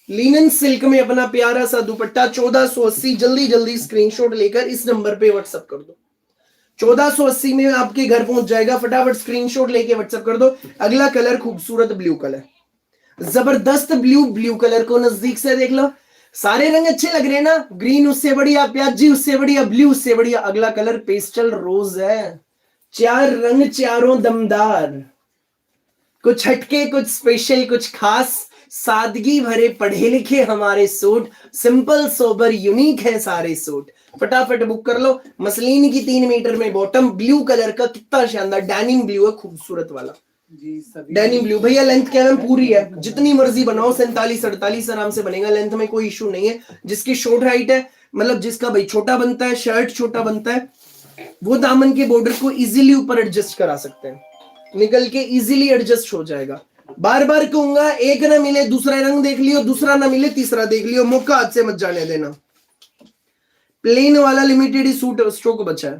[SPEAKER 1] लिनन सिल्क में अपना प्यारा सा दुपट्टा 1480। जल्दी जल्दी स्क्रीनशॉट लेकर इस नंबर पे व्हाट्सएप कर दो। 1480 में आपके घर पहुंच जाएगा। फटाफट स्क्रीनशॉट लेके व्हाट्सएप कर दो। अगला कलर खूबसूरत ब्लू कलर, जबरदस्त ब्लू, ब्लू कलर को नजदीक से देख लो। सारे रंग अच्छे लग रहे हैं ना, ग्रीन उससे बढ़िया, प्याजी उससे बढ़िया, ब्लू उससे बढ़िया। अगला कलर पेस्टल रोज है। 4 रंग, चारों दमदार, कुछ हटके, कुछ स्पेशल, कुछ खास, सादगी भरे पढ़े लिखे हमारे सूट, सिंपल सोबर यूनिक है सारे सूट। फटाफट बुक कर लो। मसलिन की 3 मीटर में बॉटम, ब्लू कलर का, कितना शानदार डेनिम ब्लू है, खूबसूरत वाला डेनिम ब्लू। भैया लेंथ क्या है, पूरी है, जितनी मर्जी बनाओ, 47-48 आराम से बनेगा, लेंथ में कोई इशू नहीं है। जिसकी शॉर्ट हाइट है, मतलब जिसका भाई छोटा बनता है, शर्ट छोटा बनता है, वो दामन के बॉर्डर को इजीली ऊपर एडजस्ट करा सकते हैं, निकल के इजीली एडजस्ट हो जाएगा। बार बार कहूंगा, एक ना मिले दूसरा रंग देख लियो, दूसरा ना मिले तीसरा देख लियो, मौका हाथ से मत जाने देना। प्लेन वाला लिमिटेड ही सूट स्टॉक बचा है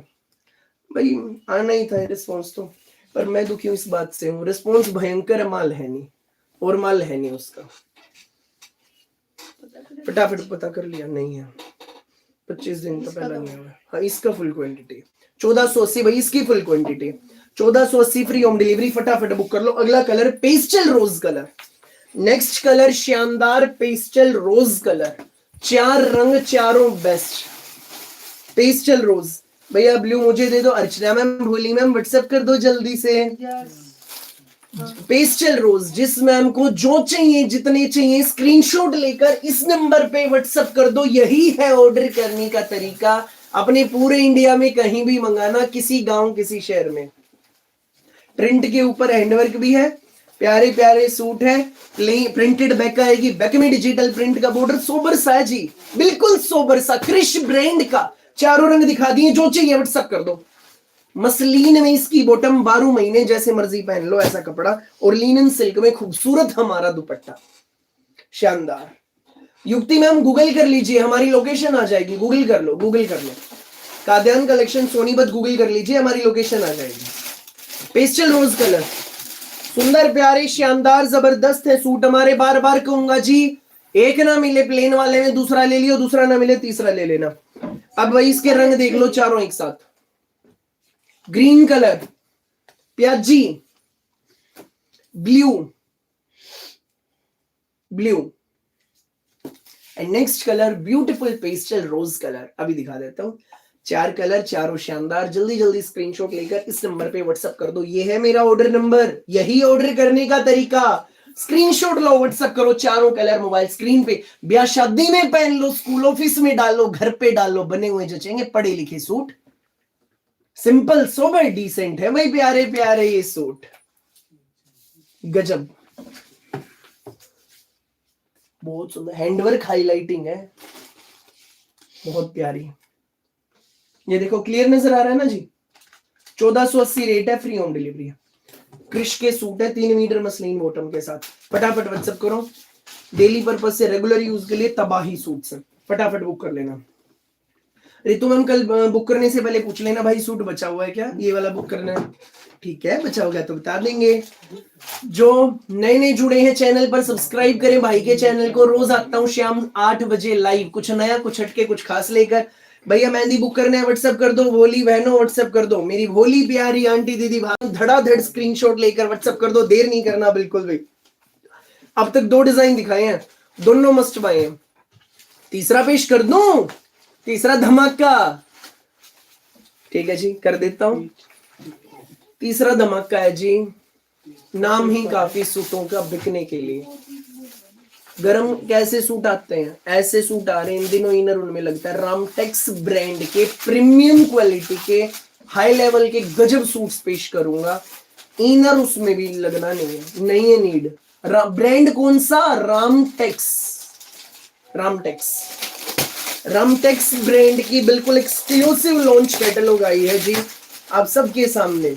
[SPEAKER 1] भाई, आना ही था रिस्पॉन्स तो, पर मैं दुखी हूं इस बात से हूं, रिस्पॉन्स भयंकर, माल है नहीं, और माल है नहीं उसका। फटाफट पता कर लिया, नहीं है, 25 दिन तो पहला नहीं हुआ। हाँ इसका फुल क्वांटिटी 1480 भाई, इसकी full quantity 1480, free home delivery. फटाफट बुक कर लो। अगला colour pastel rose colour, next colour शानदार पेस्टल रोज कलर, 4 रंग, चारों बेस्ट। पेस्टल रोज भैया, ब्लू मुझे दे दो। अर्चना मैम, भोली मैम, व्हाट्सएप कर दो जल्दी से। पेस्टल रोज, जिस मैम को जो चाहिए, जितने चाहिए, स्क्रीनशॉट लेकर इस नंबर पे व्हाट्सएप कर दो। यही है ऑर्डर करने का तरीका, अपने पूरे इंडिया में कहीं भी मंगाना, किसी गांव, किसी शहर में। प्रिंट के ऊपर हैंडवर्क भी है, प्यारे प्यारे सूट है, प्रिंटेड बैक आएगी, बैक में डिजिटल प्रिंट का बॉर्डर, सोबर सा है जी, बिल्कुल सोबर सा, क्रिश ब्रांड का। चारों रंग दिखा दिए, जो चाहिए व्हाट्सएप कर दो। मसलिन में इसकी बॉटम, 12 महीने जैसे मर्जी पहन लो ऐसा कपड़ा, और लिनन सिल्क में खूबसूरत हमारा दुपट्टा, शानदार। युक्ति मैम गूगल कर लीजिए, हमारी लोकेशन आ जाएगी, गूगल कर लो, गूगल कर लो। काद्यान कलेक्शन सोनीपत गूगल कर लीजिए, हमारी लोकेशन आ जाएगी। पेस्टल रोज कलर, सुंदर प्यारे शानदार जबरदस्त है सूट हमारे। बार बार कहूंगा जी, एक ना मिले प्लेन वाले में दूसरा ले लियो, दूसरा ना मिले तीसरा ले लेना। अब भाई इसके रंग देख लो चारों एक साथ, ग्रीन कलर, प्याजी, blue, blue, and next colour beautiful pastel rose colour. अभी दिखा देता हूं, 4 कलर, चारों शानदार। जल्दी जल्दी स्क्रीनशॉट लेकर इस नंबर पे व्हाट्सएप कर दो। ये है मेरा ऑर्डर नंबर, यही ऑर्डर करने का तरीका। स्क्रीनशॉट लो, व्हाट्सएप करो, चारों कलर मोबाइल स्क्रीन पे। ब्याह शादी में पहन लो, स्कूल ऑफिस में डालो, घर पे डालो, बने हुए जचेंगे, पढ़े लिखे सूट, सिंपल सोबर डिसेंट है भाई, प्यारे प्यारे ये सूट, गजब, बहुत सुंदर हैंडवर्क, हाईलाइटिंग है, बहुत प्यारी। ये देखो क्लियर नजर आ रहा है ना जी। 1480 रेट है, फ्री होम डिलीवरी है। क्रिश के सूट है, 3 मीटर मसलिन बॉटम के साथ। फटाफट व्हाट्सएप करो, डेली पर्पज से, रेगुलर यूज के लिए तबाही सूट है, फटाफट बुक कर लेना। रितु मैम कल बुक करने से पहले पूछ लेना भाई सूट बचा हुआ है क्या, ये वाला बुक करना है, ठीक है, बचा होगा तो बता देंगे। जो नए नए जुड़े हैं चैनल पर, सब्सक्राइब करें भाई के चैनल को। रोज आता हूँ शाम 8 बजे लाइव, कुछ नया, कुछ हटके, कुछ खास लेकर। भैया मेहंदी बुक करना है, व्हाट्सएप कर दो। भोली बहनों व्हाट्सएप कर दो, मेरी भोली प्यारी आंटी दीदी भाई, धड़ाधड़ स्क्रीनशॉट लेकर व्हाट्सएप कर दो, देर नहीं करना बिल्कुल भी। अब तक 2 डिजाइन दिखाए हैं, दोनों मस्ट बाय हैं। तीसरा पेश कर दूं, तीसरा धमाका, ठीक है जी, कर देता हूं। तीसरा धमाका है जी, नाम ही काफी सूटों का बिकने के लिए। गरम कैसे सूट आते हैं, ऐसे सूट आ रहे हैं इन दिनों, इनर उनमें लगता है। रामटेक्स ब्रांड के प्रीमियम क्वालिटी के हाई लेवल के गजब सूट्स पेश करूंगा, इनर उसमें भी लगना नहीं है, नहीं है नीड। ब्रांड कौन सा, रामटेक्स, रामटेक्स ब्रांड की बिल्कुल एक्सक्लूसिव लॉन्च कैटलॉग आई है जी आप सबके सामने।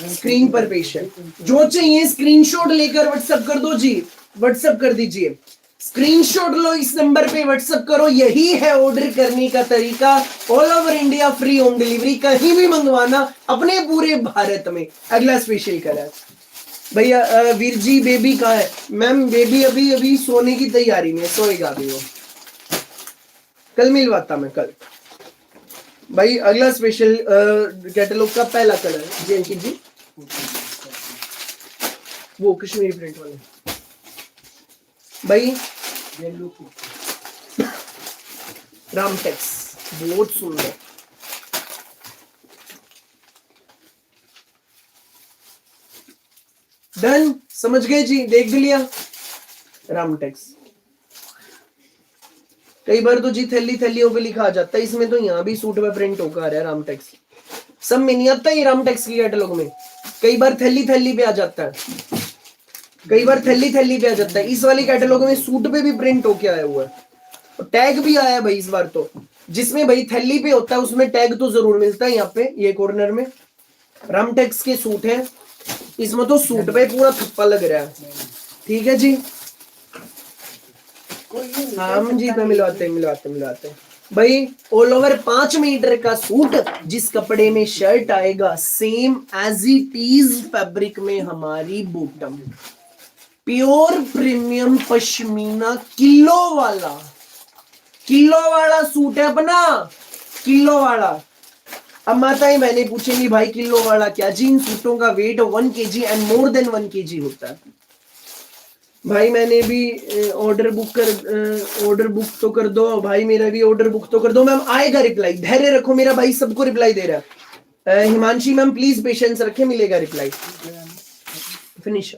[SPEAKER 1] स्क्रीन पर पेश है, जो चाहिए स्क्रीनशॉट लेकर व्हाट्सएप कर दो जी, व्हाट्सएप कर दीजिए, स्क्रीनशॉट लो, इस नंबर पे व्हाट्सएप करो। यही है ऑर्डर करने का तरीका। All over India free home delivery, कहीं भी मंगवाना अपने पूरे भारत में। अगला स्पेशल कलर भैया वीर जी, बेबी कहाँ है? मैम बेबी अभी अभी सोने की तैयारी में, सोएगा अभी वो, कल मिलवाता मैं कल। भाई अगला स्पेशल कैटलॉग का पहला कलर जी अंकित जी, वो कश्मीरी प्रिंट वाले भाई, रामटेक्स बहुत सुंदर। डन, समझ गए जी, देख भी लिया रामटेक्स। कई बार तो जी थैली थैलियों पे लिखा आ जाता है, इसमें तो यहाँ भी सूट पे प्रिंट होकर आ रहा है रामटेक्स। सब में नहीं आता ये रामटेक्स की कैटलॉग में, कई बार थैली थैली पे आ जाता है, कई बार थैली थैली पे आ जाता है। इस वाली कैटलॉग में सूट पे भी प्रिंट होके आया हुआ है, टैग भी आया है भाई इस बार तो। जिसमें भाई थैली पे होता है उसमें टैग तो जरूर मिलता है। यहाँ पे ये कॉर्नर में रामटेक्स के सूट है, इसमें तो सूट पे पूरा थप्पा लग रहा है। ठीक है जी, हम जी पे मिलवाते भाई। ऑल ओवर 5 मीटर का सूट, जिस कपड़े में शर्ट आएगा same as it is fabric में हमारी bottom, pure premium pashmina kilo वाला सूट है अपना, किलो वाला। अब माताएं बहनें पूछेंगी भाई किलो वाला क्या? जी इन सूटों का weight 1 kg and more than 1 kg होता है। भाई मैंने भी ऑर्डर बुक तो कर दो भाई, मेरा भी ऑर्डर बुक तो कर दो। मैम आएगा रिप्लाई, धैर्य रखो, मेरा भाई सबको रिप्लाई दे रहा है। हिमांशी मैम प्लीज पेशेंस रखे, मिलेगा रिप्लाई। फिनिश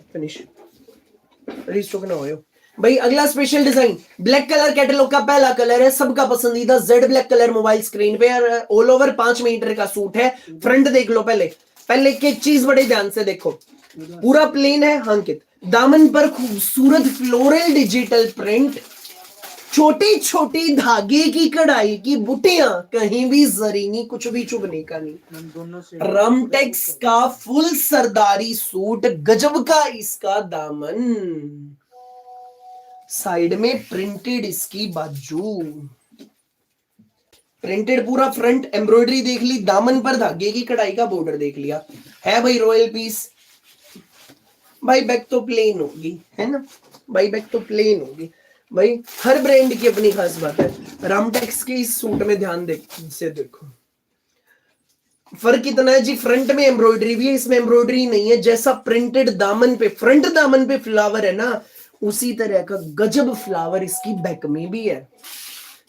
[SPEAKER 1] रिस्टॉक ना हो भाई। अगला स्पेशल डिजाइन ब्लैक कलर कैटलॉग का पहला कलर है, सबका पसंदीदा Z black colour mobile screen पे। ऑल ओवर 5 मीटर का सूट है। फ्रंट देख लो, पहले एक चीज बड़े ध्यान से देखो, पूरा प्लेन है अंकित, दामन पर खूबसूरत फ्लोरल डिजिटल प्रिंट, छोटी छोटी धागे की कढ़ाई की बुटियां, कहीं भी जरी नहीं, कुछ भी चुभने का नहीं। रामटेक्स का फुल सरदारी सूट, गजब का इसका दामन, साइड में प्रिंटेड इसकी बाजू, प्रिंटेड पूरा फ्रंट, एम्ब्रॉयडरी देख ली, दामन पर धागे की कढ़ाई का बॉर्डर देख लिया है भाई, रॉयल पीस। भाई बैक तो प्लेन होगी, है ना भाई, बैक तो प्लेन होगी भाई। हर ब्रांड की अपनी खास बात है। रामटेक्स के इस सूट में ध्यान से देखो, फर्क इतना है जी, फ्रंट में एम्ब्रॉयडरी भी है, इसमें एम्ब्रॉयडरी नहीं है। जैसा प्रिंटेड दामन पे, फ्रंट दामन पे फ्लावर है ना, उसी तरह का गजब फ्लावर इसकी बैक में भी है।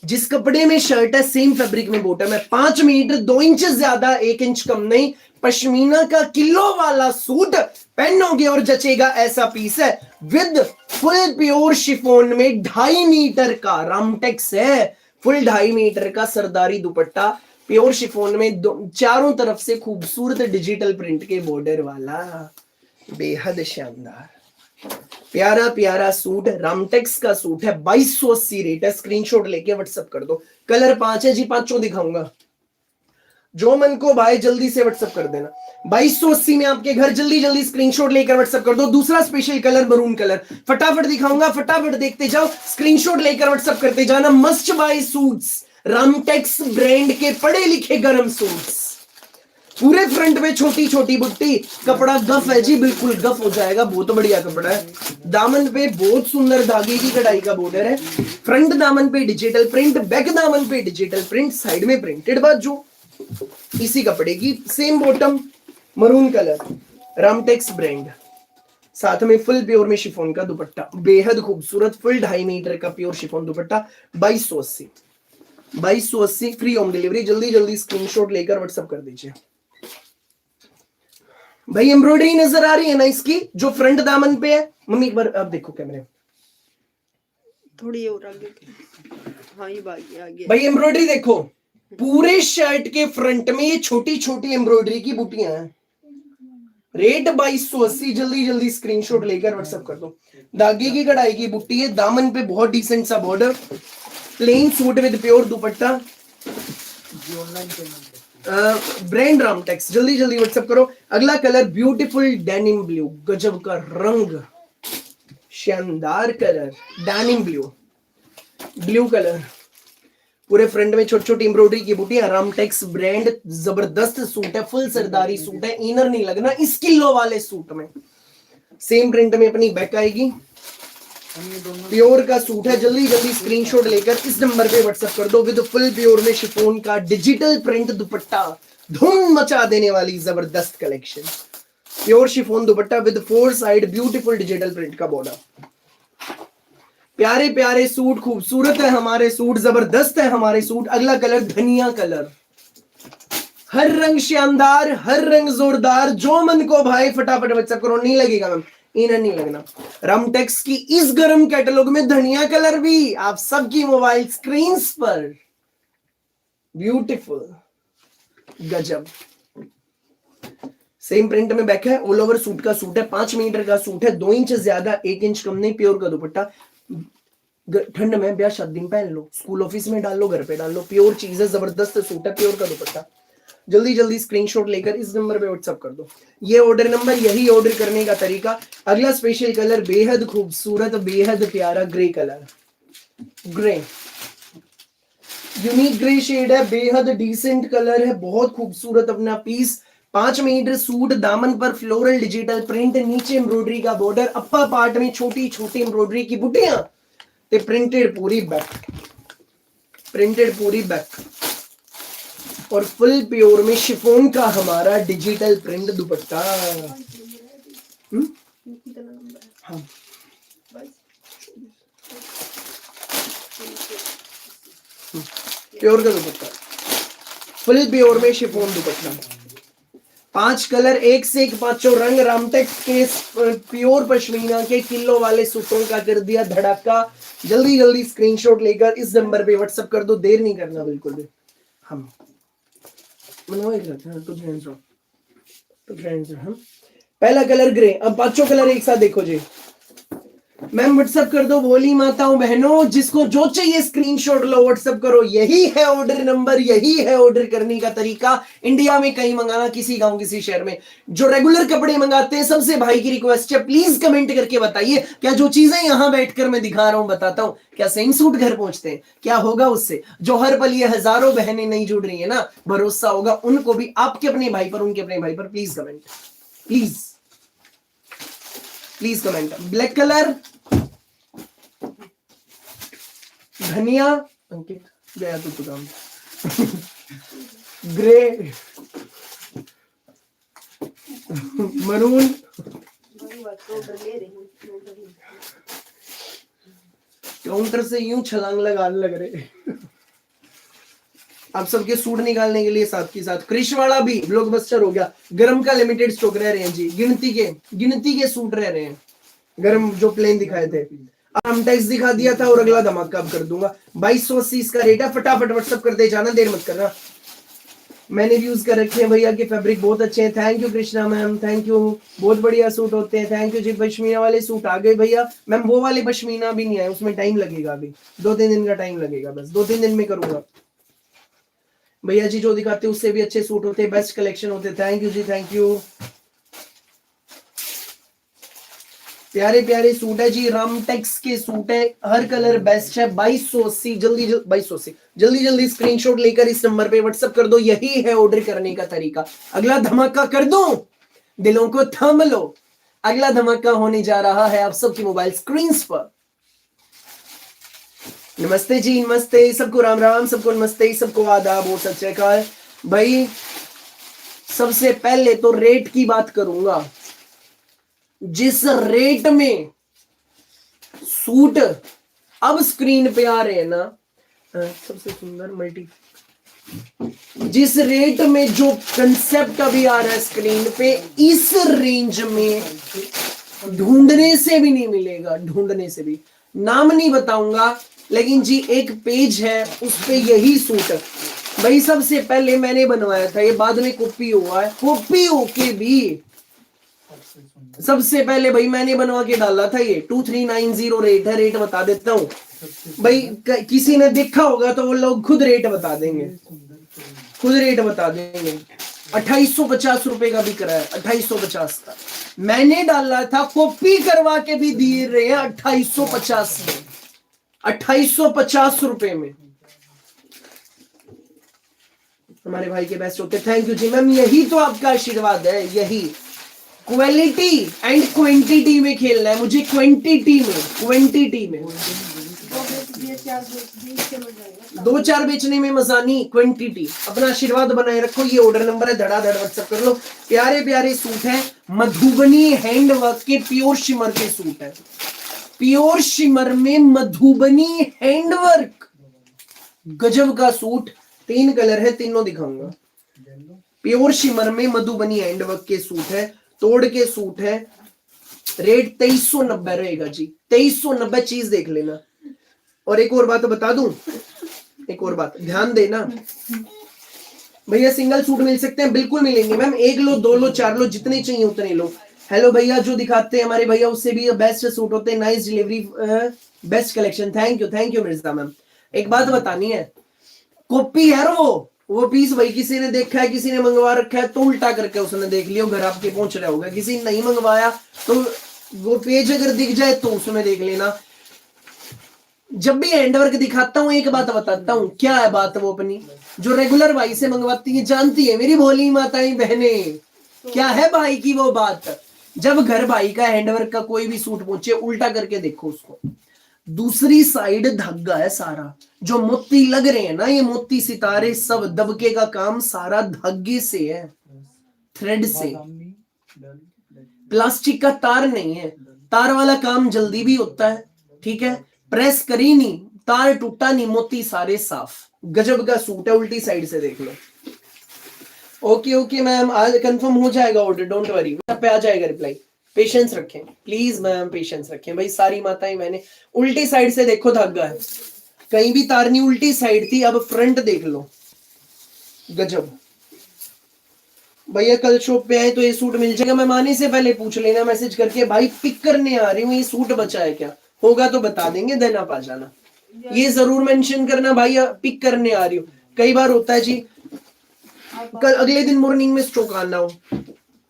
[SPEAKER 1] जिस कपड़े में शर्ट है सेम फैब्रिक में बॉटम है। 5 मीटर 2 इंच ज्यादा, 1 इंच कम नहीं, पश्मीना का किलो वाला सूट पहनोगे और जचेगा ऐसा पीस है। विद फुल प्योर शिफॉन में 2.5 मीटर का रामटेक्स है, फुल 2.5 मीटर का सरदारी दुपट्टा, प्योर शिफॉन में चारों तरफ से खूबसूरत डिजिटल प्रिंट के बॉर्डर वाला, बेहद शानदार प्यारा प्यारा सूट। रामटेक्स का सूट है, 2280 रेट है। स्क्रीनशॉट लेके व्हाट्सएप कर दो। कलर 5 है जी, 5 दिखाऊंगा, जो मन को भाई जल्दी से व्हाट्सएप कर देना। 2280 में आपके घर, जल्दी स्क्रीनशॉट लेकर व्हाट्सएप कर दो। दूसरा स्पेशल कलर मरून कलर, फटाफट दिखाऊंगा, फटाफट देखते जाओ, स्क्रीनशॉट लेकर व्हाट्सएप करते जाना। Must buy suits, Ramtex brand के पढ़े लिखे गरम सूट्स, पूरे फ्रंट में छोटी छोटी बुट्टी, कपड़ा गफ है जी, बिल्कुल गफ हो जाएगा, बहुत बढ़िया कपड़ा है। दामन पे बहुत सुंदर धागे की कढ़ाई का बॉर्डर है। फ्रंट दामन पे डिजिटल प्रिंट, बैक दामन पे डिजिटल प्रिंट, साइड में प्रिंटेड बाजू, इसी कपड़े की same bottom, maroon colour, Ramtex brand, साथ में फुल प्योर में शिफॉन का दुपट्टा, बेहद खूबसूरत फुल 2.5 मीटर का प्योर शिफॉन दुपट्टा। 2280 फ्री होम डिलीवरी। जल्दी स्क्रीनशॉट लेकर व्हाट्सएप कर दीजिए भाई। एम्ब्रॉयडरी नजर आ रही है ना इसकी, जो फ्रंट दामन पे है? मम्मी एक बार आप देखो कैमरे,
[SPEAKER 2] थोड़ी और आगे, हाँ ये आगे
[SPEAKER 1] भाई एम्ब्रॉयडरी देखो, पूरे शर्ट के फ्रंट में ये छोटी छोटी एम्ब्रॉयडरी की बूटियां हैं, रेट 2280। जल्दी जल्दी स्क्रीनशॉट लेकर व्हाट्सएप कर दो। धागे की कढ़ाई की बुट्टी है, दामन पे बहुत डिसेंट सा border, plain suit with pure dupatta, brand Ramtex. जल्दी जल्दी व्हाट्सएप करो। अगला कलर ब्यूटीफुल डेनिम ब्लू, गजब का रंग, शानदार colour denim blue, blue colour, पूरे फ्रंट में छोटी छोटी एम्ब्रॉयडरी की बूटियां, रामटेक्स ब्रांड, जबरदस्त सूट है, फुल सरदारी सूट है, इनर नहीं लगना इस किलो वाले सूट में। सेम प्रिंट में अपनी बैक आएगी, प्योर का सूट है। जल्दी जल्दी स्क्रीनशॉट लेकर इस नंबर पे व्हाट्सएप कर दो। विद फुल प्योर में शिफॉन का डिजिटल प्रिंट दुपट्टा, धूम मचा देने वाली जबरदस्त collection. Pure chiffon dupatta with 4 side beautiful digital print का बॉर्डर। प्यारे प्यारे सूट, खूबसूरत है हमारे सूट, जबरदस्त है हमारे सूट। अगला कलर धनिया कलर, हर रंग शानदार, हर रंग जोरदार, जो मन को भाई फटाफट व्हाट्सएप करो। नहीं लगेगा मैम, इनर नहीं लगना। रामटेक्स की इस गर्म कैटलॉग में धनिया कलर भी आप सबकी मोबाइल स्क्रीन पर, ब्यूटीफुल, गजब। सेम प्रिंट में बैक है, ऑल ओवर सूट का सूट है, 5 मीटर का सूट है, 2 इंच ज्यादा 1 इंच कम नहीं, प्योर का दुपट्टा। ठंड में ब्याह शादी में पहन लो, स्कूल ऑफिस में डाल लो, घर पे डाल लो, प्योर चीज है, जबरदस्त सूट है, प्योर का दुपट्टा। जल्दी जल्दी स्क्रीनशॉट लेकर इस नंबर पे व्हाट्सएप कर दो। ये ऑर्डर नंबर, यही ऑर्डर करने का तरीका। अगला स्पेशल कलर बेहद खूबसूरत, बेहद प्यारा grey colour, grey unique grey shade है, बेहद डिसेंट कलर है, बहुत खूबसूरत अपना पीस। 5 मीटर सूट, दामन पर फ्लोरल डिजिटल प्रिंट, नीचे एम्ब्रॉयडरी का बॉर्डर, अप्पर पार्ट में छोटी छोटी एम्ब्रॉयडरी की बुटियां, ते प्रिंटेड पूरी बैक, प्रिंटेड पूरी बैक, और फुल प्योर में शिफॉन का हमारा डिजिटल प्रिंट दुपट्टा। हाँ, प्योर का दुपट्टा, फुल प्योर में शिफॉन दुपट्टा। 5 कलर, एक से एक 5 रंग, रामटेक्स के प्योर पश्मीना के किलो वाले सूटों का कर दिया धड़ाका। जल्दी जल्दी स्क्रीनशॉट लेकर इस नंबर पे व्हाट्सएप कर दो, देर नहीं करना बिल्कुल भी। हम पहला कलर ग्रे। अब 5 कलर एक साथ देखो जी। मैम व्हाट्सएप कर दो, बोली माताओं बहनों, जिसको जो चाहिए स्क्रीनशॉट लो, व्हाट्सएप करो। यही है ऑर्डर नंबर, यही है ऑर्डर करने का तरीका। इंडिया में कहीं मंगाना, किसी गांव किसी शहर में जो रेगुलर कपड़े मंगाते हैं, सबसे भाई की रिक्वेस्ट है, प्लीज कमेंट करके बताइए, क्या जो चीजें यहां बैठकर मैं दिखा रहा हूं, बताता हूं, क्या सेम सूट घर पहुंचते हैं? क्या होगा उससे? जो हर पल ये हजारों बहनें नहीं जुड़ रही है ना, भरोसा होगा उनको भी, आपके अपने भाई पर, उनके अपने भाई पर। Please comment, please please comment. Black colour, धनिया, अंकित गया तो काम, ग्रे, मरून, काउंटर से यूं छलांग लगाने लग रहे। आप सबके सूट निकालने के लिए साथ के साथ क्रिश वाला भी ब्लॉकबस्टर हो गया। गरम का लिमिटेड स्टॉक रह रहे हैं जी, गिनती के सूट रह रहे हैं। गरम जो प्लेन दिखाए थे, रामटेक्स दिखा दिया था, और अगला धमाका अब कर दूंगा। 2280 इसका रेट है। फटाफट व्हाट्सएप करते जाना, देर मत करना। मैंने यूज कर रखे हैं भैया के, फैब्रिक बहुत अच्छे हैं। Thank you Krishna ma'am, thank you, बहुत बढ़िया सूट होते हैं। थैंक यू जी। पश्मीना वाले सूट आ गए भैया। मैम वो वाले पश्मीना भी नहीं आए, उसमें टाइम लगेगा, अभी 2-3 दिन का टाइम लगेगा, बस 2-3 दिन में करूंगा भैया जी। जो दिखाते हैं उससे भी अच्छे सूट होते हैं, बेस्ट कलेक्शन होते हैं। Thank you ji, thank you. प्यारे प्यारे सूट है जी, रामटेक्स के सूट है, हर कलर बेस्ट है। 2280, जल्दी 2280, जल्दी जल्दी स्क्रीनशॉट लेकर इस नंबर पे व्हाट्सएप कर दो। यही है ऑर्डर करने का तरीका। अगला धमाका कर दो, दिलों को थाम लो। अगला धमाका होने जा रहा है आप सबकी मोबाइल स्क्रीन पर। नमस्ते जी, नमस्ते सबको, राम राम सबको, नमस्ते सबको, आदाब और सत श्री अकाल। भाई सबसे पहले तो रेट की बात करूंगा। जिस रेट में सूट अब स्क्रीन पे आ रहे हैं ना, सबसे सुंदर मल्टी, जिस रेट में जो कंसेप्ट अभी आ रहा है स्क्रीन पे, इस रेंज में ढूंढने से भी नहीं मिलेगा, ढूंढने से भी। नाम नहीं बताऊंगा, लेकिन जी एक पेज है उस पे यही सूट भाई सबसे पहले मैंने बनवाया था, ये बाद में कॉपी हुआ है। कॉपी होके भी सबसे पहले भाई मैंने बनवा के डाला था ये 2390 रेट है। रेट बता देता हूँ भाई, किसी ने देखा होगा तो वो लोग खुद रेट बता देंगे, खुद रेट बता देंगे। 2850 रुपए का बिक रहा है, 2850 का। मैंने डाला था, कॉपी करवा के भी दिए रहे हैं 2850 में, 2850 रुपए में। हमारे भाई के बेस्ट होते, थैंक यू जी मैम। यही तो आपका आशीर्वाद है, यही क्वालिटी एंड क्वांटिटी में खेलना है मुझे, क्वांटिटी में। दो चार बेचने में मजा नहीं, क्वांटिटी। अपना आशीर्वाद बनाए रखो। ये ऑर्डर नंबर है, धड़ाधड़ व्हाट्सएप कर लो। प्यारे प्यारे सूट है, मधुबनी हैंडवर्क के प्योर शिमर के सूट है, प्योर शिमर में मधुबनी हैंडवर्क, गजब का सूट। 3 कलर है, तीनों दिखाऊंगा। प्योर शिमर में मधुबनी हैंडवर्क के सूट है, तोड़ के सूट है। रेट 2390 रहेगा जी, 2390। चीज देख लेना। और एक और बात बता दूं, एक और बात ध्यान देना भैया, सिंगल सूट मिल सकते हैं, बिल्कुल मिलेंगे मैम। 1 लो, 2 लो, 4 लो, जितने चाहिए उतने लो। हेलो भैया, जो दिखाते हैं हमारे भैया उससे भी बेस्ट सूट होते हैं। Nice delivery, best collection. Thank you Mirza ma'am. एक बात बतानी है, कॉपी है वो पीस भाई किसी ने देखा है, किसी ने मंगवा रखा है तो उल्टा करके उसने देख लिया, घर आपके पहुंच रहा होगा। किसी ने नहीं मंगवाया तो वो पेज अगर दिख जाए तो उसमें देख लेना। जब भी हैंडवर्क दिखाता हूँ एक बात बताता हूँ, क्या है बात, वो अपनी जो रेगुलर भाई से मंगवाती है जानती है मेरी भोली माताएं बहनें, क्या है भाई की वो बात। जब घर भाई का हैंडवर्क का कोई भी सूट पहुंचे, उल्टा करके देखो उसको, दूसरी साइड धागा है सारा। जो मोती लग रहे हैं ना, ये मोती सितारे सब दबके का काम सारा धागे से है, थ्रेड से। प्लास्टिक का तार नहीं है, तार वाला काम जल्दी भी होता है, ठीक है। प्रेस करी नहीं, तार टूटा नहीं, मोती सारे साफ। गजब का सूट है, उल्टी साइड से देख लो। ओके मैम, आज कंफर्म हो जाएगा ऑर्डर, डोंट वरी, पे आ जाएगा रिप्लाई। पेशेंस रखें प्लीज मैम, पेशेंस रखें भाई। सारी माताएं मैंने उल्टी साइड से देखो, धागा है, कहीं भी तार नहीं, उल्टी साइड थी। अब फ्रंट देख लो, गजब। भैया कल शॉप पे आए तो ये सूट मिल जाएगा। मैं आने से पहले पूछ लेना मैसेज करके, भाई पिक करने आ रही हूँ, ये सूट बचा है क्या, होगा तो बता देंगे, देन आप आ जाना। ये जरूर मेंशन करना भाई, पिक करने आ रही हूँ। कई बार होता है जी, कल अगले दिन मॉर्निंग में स्टॉक आना हो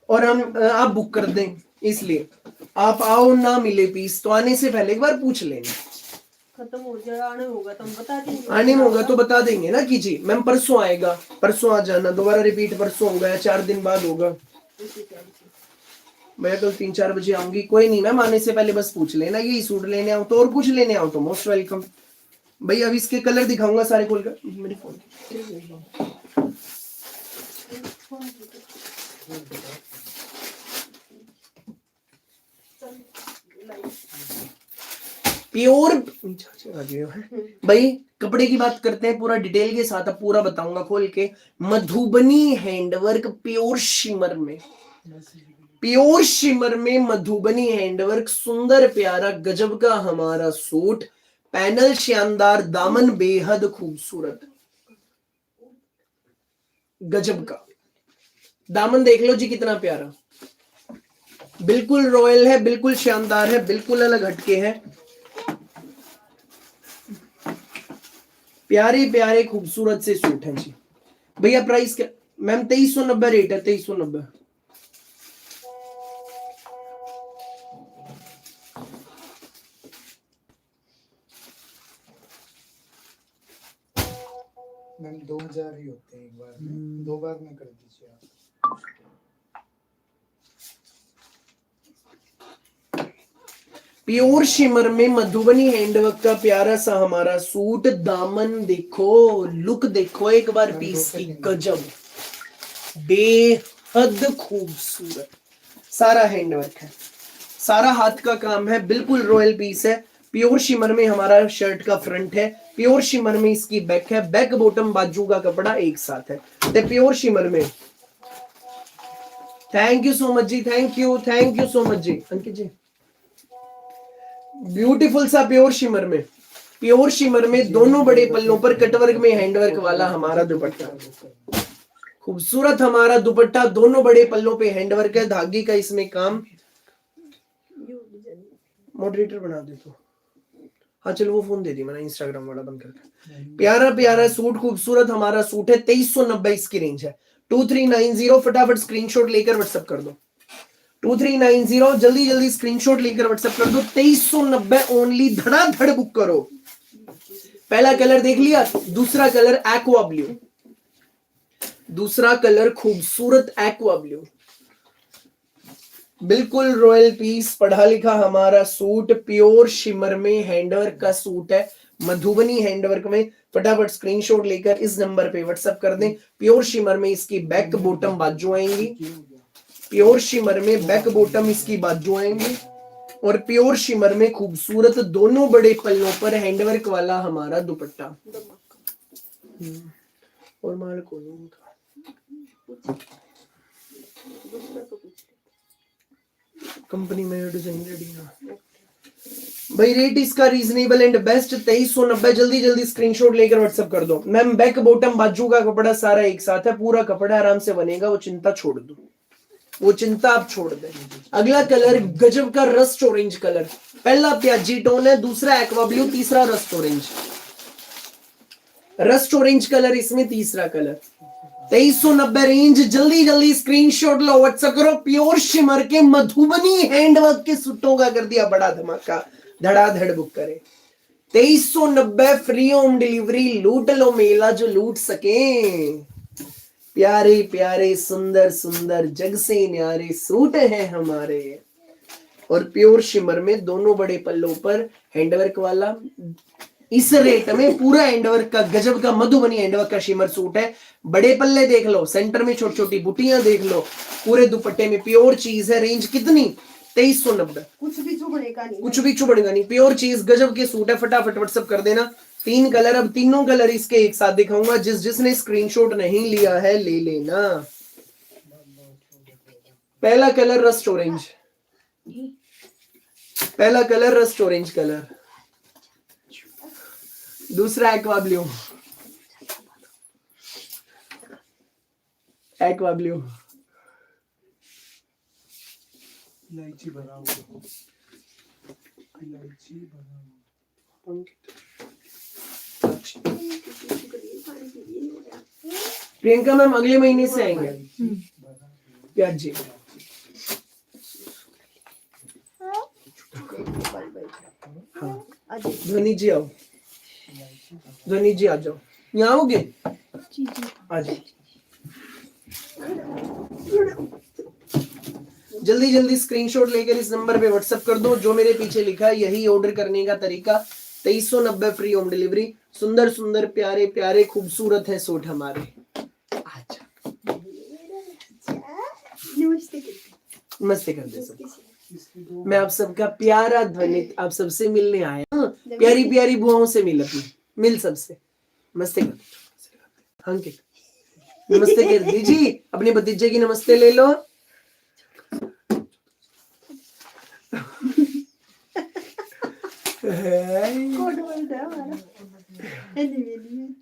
[SPEAKER 1] और हम आप बुक कर दें, इसलिए आप आओ ना मिले पीस तो आने से पहले एक बार पूछ लेना।
[SPEAKER 2] खत्म हो जाएगा, आने होगा तो हम बता देंगे,
[SPEAKER 1] आने में होगा तो बता देंगे ना कि जी मैम परसों आएगा, परसों आ जाना। दोबारा रिपीट परसों होगा या 4 दिन बाद होगा। भैया कल 3-4 बजे आऊंगी, कोई नहीं मैम, आने से पहले बस पूछ लेना। यही सूट लेने आओ तो, और कुछ लेने आओ तो मोस्ट वेलकम। भैया अभी इसके कलर दिखाऊंगा सारे खोल कर, मेरी फोन। प्योर भाई कपड़े की बात करते हैं, पूरा डिटेल के साथ अब पूरा बताऊंगा खोल के। मधुबनी हैंडवर्क प्योर शिमर में, प्योर शिमर में मधुबनी हैंडवर्क, सुंदर प्यारा गजब का हमारा सूट। पैनल शानदार, दामन बेहद खूबसूरत, गजब का दामन देख लो जी कितना प्यारा, बिल्कुल रॉयल है, बिल्कुल शानदार है, बिल्कुल अलग हटके है। प्यारे प्यारे खूबसूरत से सूट हैं जी। भैया प्राइस क्या मैम? 2390 रेट है, 2390।
[SPEAKER 3] मैम 2000 ही होते हैं एक बार में, 2 बार में कर दीजिए आप।
[SPEAKER 1] प्योर शिमर में मधुबनी हैंडवर्क का प्यारा सा हमारा सूट। दामन देखो, लुक देखो एक बार पीस की, गजब, बेहद खूबसूरत। सारा हैंडवर्क है, सारा हाथ का काम है, बिल्कुल रॉयल पीस है। प्योर शिमर में हमारा शर्ट का फ्रंट है, प्योर शिमर में इसकी बैक है, बैक बॉटम बाजू का कपड़ा एक साथ है, तो प्योर शिमर में। थैंक यू सो मच जी, थैंक यू सो मच जी अंकित जी। ब्यूटीफुल सा प्योर शिमर में, प्योर शिमर में दोनों बड़े पल्लों पर कटवर्क में हैंडवर्क वाला हमारा दुपट्टा, खूबसूरत हमारा दुपट्टा, दोनों बड़े पल्लों पे हैंडवर्क है, धागे का इसमें काम। मॉडरेटर बना दे तो। हाँ चलो वो फोन दे दी मैंने, इंस्टाग्राम वाला बंद करके। प्यारा प्यारा सूट, खूबसूरत हमारा सूट है, 2390 इसकी रेंज है। 2390 फटाफट स्क्रीनशॉट लेकर व्हाट्सएप कर दो। 2390 जल्दी जल्दी स्क्रीनशॉट लेकर व्हाट्सएप कर दो। 2390 ओनली, धड़ाधड़ बुक करो। पहला कलर देख लिया, दूसरा कलर एक्वा ब्लू, दूसरा कलर खूबसूरत एक्वा ब्लू, बिल्कुल रॉयल पीस, पढ़ा लिखा हमारा सूट, प्योर शिमर में हैंडवर्क का सूट है, मधुबनी हैंडवर्क में। फटाफट स्क्रीनशॉट लेकर इस नंबर पे व्हाट्सएप कर दें। प्योर शिमर में इसकी बैक बॉटम बाजू आएंगी, प्योर शिमर में बैक बॉटम इसकी बाजू आएंगी, और प्योर शिमर में खूबसूरत दोनों बड़े पल्लों पर हैंडवर्क वाला हमारा दुपट्टा। और माल को कंपनी में डिजाइन रेडी है भाई। रेट इसका रीजनेबल एंड बेस्ट 2390। जल्दी जल्दी स्क्रीनशॉट लेकर व्हाट्सएप कर दो। मैम बैक बॉटम बाजू का कपड़ा सारा एक साथ है, पूरा कपड़ा आराम से बनेगा, वो चिंता छोड़ दो, वो चिंता आप छोड़ दें। अगला कलर गजब का रस्ट ऑरेंज कलर, पहला प्याजी टोन है, दूसरा एक्वा ब्लू, तीसरा rust orange. Rust orange colour इसमें तीसरा कलर। 2390 रेंज, जल्दी जल्दी स्क्रीनशॉट लो, व्हाट्सएप करो। प्योर शिमर के मधुबनी हैंडवर्क के सूटों का कर दिया बड़ा धमाका, धड़ाधड़ बुक करें। 2390 फ्री होम डिलीवरी, लूट लो मेला जो लूट सके। प्यारे प्यारे सुंदर सुंदर जग से न्यारे सूट हैं हमारे, और प्योर शिमर में दोनों बड़े पल्लों पर हैंडवर्क वाला। इस रेट में पूरा हैंडवर्क का गजब का मधुबनी हैंडवर्क का शिमर सूट है। बड़े पल्ले देख लो, सेंटर में छोटी छोटी बुटियां देख लो, पूरे दुपट्टे में प्योर चीज है। रेंज कितनी? 2390।
[SPEAKER 2] कुछ भी चुभड़ेगा नहीं,
[SPEAKER 1] कुछ भी चुभड़ेगा नहीं, प्योर चीज, गजब के सूट है। फटाफट व्हाट्सएप कर देना। 3 कलर, अब तीनों कलर इसके एक साथ दिखाऊंगा, जिसने स्क्रीनशॉट नहीं लिया है ले लेना। पहला कलर रस्ट ऑरेंज, पहला कलर रस्ट ऑरेंज कलर, दूसरा एक्वा ब्लू, एक्वा ब्लू,
[SPEAKER 3] इलायची भरा हुआ, इलायची भरा हुआ।
[SPEAKER 1] प्रियंका मैम अगले महीने से आएंगे। प्याज जी, हाँ ध्वनि जी आओ, ध्वनि जी आ जाओ, यहाँ आओगे? आ जाओ, जल्दी जल्दी स्क्रीनशॉट लेकर इस नंबर पे व्हाट्सएप कर दो। जो मेरे पीछे लिखा है यही ऑर्डर करने का तरीका। 2390 फ्री होम डिलीवरी। सुंदर सुंदर प्यारे प्यारे खूबसूरत है सूट हमारे। अच्छा नमस्ते कर दे सबको। मैं आप सबका प्यारा ध्वनित आप सबसे मिलने आया। प्यारी प्यारी बुआओं से मिल, अपनी मिल सबसे नमस्ते कर दो। अंकित नमस्ते कर दीजिए, अपने भतीजे की नमस्ते ले लो।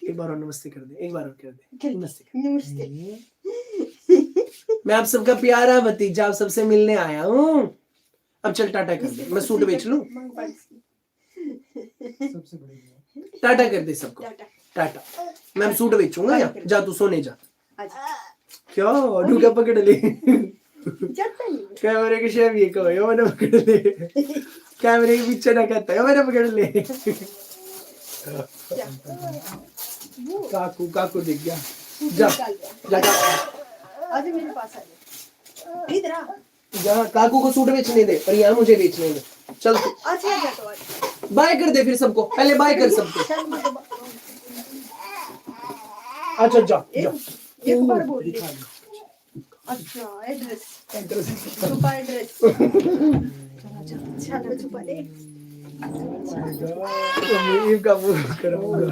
[SPEAKER 1] एक बार और नमस्ते कर दे, एक बार और कर दे, नमस्ते। मैं आप सबका प्यारा भतीजा आप सबसे मिलने आया हूँ। अब चल टाटा कर दे, मैं सूट बेच लूं।
[SPEAKER 3] सबसे बड़ी
[SPEAKER 1] टाटा कर दे सबको, टाटा। मैं सूट बेचूंगा, या जा तू सोने जा। क्या डूका पकड़ ले, कैमरे के शेव ये कहो यो मैंने पकड़ ले, कैमरे के पीछे ना कहता है मैंने पकड़ ले। काकू काकू दिख गया, जा जा
[SPEAKER 2] आज मेरे पास आ जा, इधर आ
[SPEAKER 1] जा। काकू को सूट बेचने दे और यहाँ मुझे बेचने दे। चल
[SPEAKER 2] अच्छा जा तो आज
[SPEAKER 1] बाय कर दे, फिर सबको पहले बाय कर सबको। अच्छा जा जा,
[SPEAKER 2] एक बार बोल दे। अच्छा एड्रेस, छुपा एड्रेस, चल छुपा दे।
[SPEAKER 1] ये का वो कराऊंगा।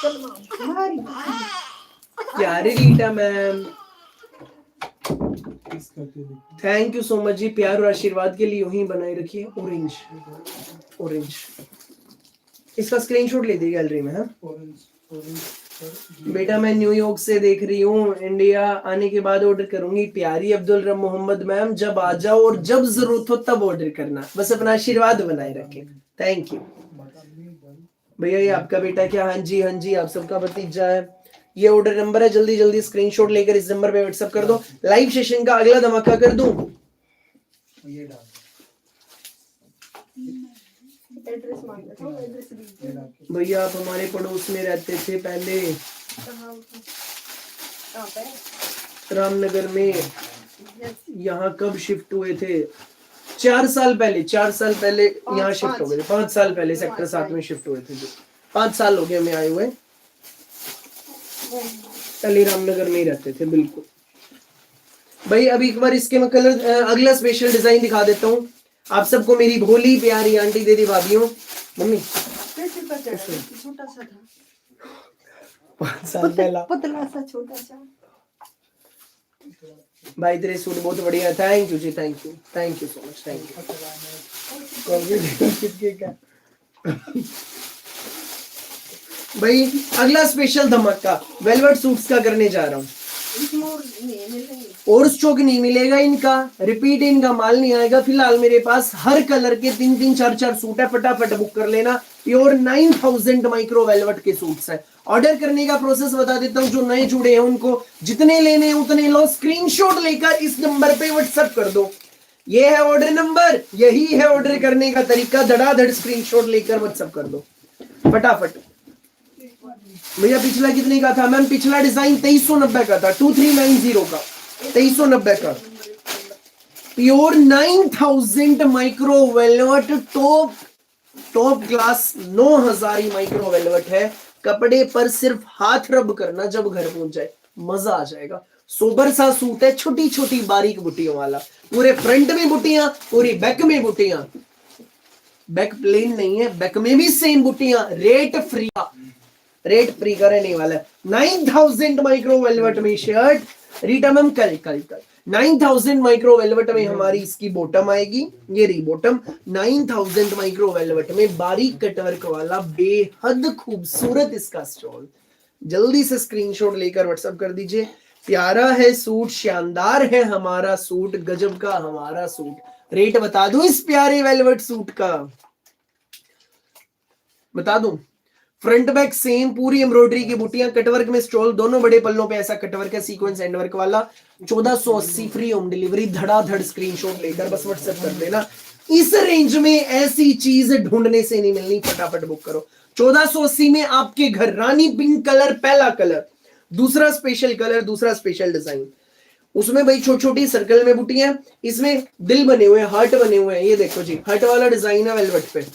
[SPEAKER 2] चल मारी
[SPEAKER 1] प्यारे Rita ma'am, thank you so much ji, प्यार और आशीर्वाद के लिए यूं ही बनाए रखिए। ऑरेंज ऑरेंज, इसका स्क्रीनशॉट ले दी गैलरी में। हाँ
[SPEAKER 3] ऑरेंज ऑरेंज
[SPEAKER 1] बेटा मैं न्यूयॉर्क से देख रही हूँ, इंडिया आने के बाद ऑर्डर करूंगी। प्यारी अब्दुल रब मोहम्मद मैम, जब आ जाओ और जब जरूरत हो तब ऑर्डर करना, बस अपना आशीर्वाद बनाए रखें। थैंक यू भैया। ये आपका बेटा क्या? हाँ जी हाँ जी, आप सबका भतीजा है। ये ऑर्डर नंबर है, जल्दी जल्दी स्क्रीनशॉट लेकर इस नंबर पे व्हाट्सएप कर दो। लाइव सेशन का अगला धमाका कर दूं।
[SPEAKER 3] ये डाल
[SPEAKER 2] एड्रेस मांग रहा हूँ, एड्रेस दीजिए।
[SPEAKER 1] भैया आप हमारे पड़ोस में रहते थे पहले,
[SPEAKER 2] कहाँ पे?
[SPEAKER 1] रामनगर में।
[SPEAKER 2] Yes.
[SPEAKER 1] यहाँ कब शिफ्ट हुए थे? 4 साल पहले, 4 साल पहले यहाँ शिफ्ट हो गए थे। 5 साल पहले सेक्टर 7 में शिफ्ट हुए थे। 5 साल हो गए हमें आए हुए। पहले रामनगर में ही रहते थे। बिल्कुल भाई। अभी एक बार इसके मैं कलर अगला स्पेशल डिजाइन दिखा देता हूँ आप सबको। मेरी भोली प्यारी आंटी दीदी भाभीियों। मम्मी
[SPEAKER 2] छोटा सा था,
[SPEAKER 1] 5 साल पहला
[SPEAKER 2] पतला सा छोटा सा।
[SPEAKER 1] भाई तेरे सूट बहुत बढ़िया। Thank you ji, thank you so much, thank you भाई। अगला स्पेशल धमाका वेलवेट सूट्स का करने जा रहा हूँ। और स्टॉक नहीं मिलेगा इनका, रिपीट इनका माल नहीं आएगा। फिलहाल मेरे पास हर कलर के 3-3, 4-4 सूट है। फटाफट बुक कर लेना। प्योर 9000 माइक्रो वेलवेट के सूट्स है। ऑर्डर करने का प्रोसेस बता देता हूँ, जो नए जुड़े हैं उनको। जितने लेने हैं उतने लो, स्क्रीनशॉट लेकर इस नंबर पे व्हाट्सएप कर दो। ये है ऑर्डर नंबर, यही है ऑर्डर करने का तरीका। धड़ाधड़ स्क्रीनशॉट लेकर व्हाट्सएप कर दो फटाफट। भैया पिछला कितने का था मैम? पिछला डिजाइन 2390 का था, 2390 का, 2390 का। Pure 9000 micro velvet top class 9000 micro velvet है। कपड़े पर सिर्फ हाथ रब करना, जब घर पहुंच जाए मजा आ जाएगा। सोबर सा सूट है, छोटी छोटी बारीक बुटियों वाला। पूरे फ्रंट में बुटियां, पूरी बैक में बुटियां। बैक प्लेन नहीं है, बैक में भी सेम बुटियां। रेट फ्री का रहने वाला है। 9000 माइक्रो वेलवेट में शर्ट। रीटा मैम कल 9000 माइक्रो वेलवेट में हमारी इसकी बॉटम आएगी। ये रही बॉटम। 9000 माइक्रो वेलवेट में बारीक कटवर्क वाला बेहद खूबसूरत इसका स्टॉल। जल्दी से स्क्रीनशॉट लेकर व्हाट्सएप कर दीजिए। प्यारा है सूट, शानदार है हमारा सूट, गजब का हमारा सूट। रेट बता दूं इस प्यारे वेलवेट सूट का? बता दूं? फ्रंट बैक सेम, पूरी एम्ब्रॉयडरी की बुटियां, कटवर्क में स्टॉल, दोनों बड़े पल्लों पे ऐसा कटवर्क है, सीक्वेंस एंड वर्क वाला। 1480 फ्री होम डिलीवरी। धड़ाधड़ स्क्रीनशॉट लेकर बस व्हाट्सएप कर देना। इस रेंज में ऐसी चीज ढूंढने से नहीं मिलनी, फटाफट बुक करो। 1480 में आपके घर। रानी पिंक कलर पहला कलर, दूसरा स्पेशल कलर, दूसरा स्पेशल डिजाइन। उसमें भाई छोटी छोटी सर्कल में बुटियां, इसमें दिल बने हुए हैं, हार्ट बने हुए हैं। ये देखो जी, हार्ट वाला डिजाइन है वेलवेट पे,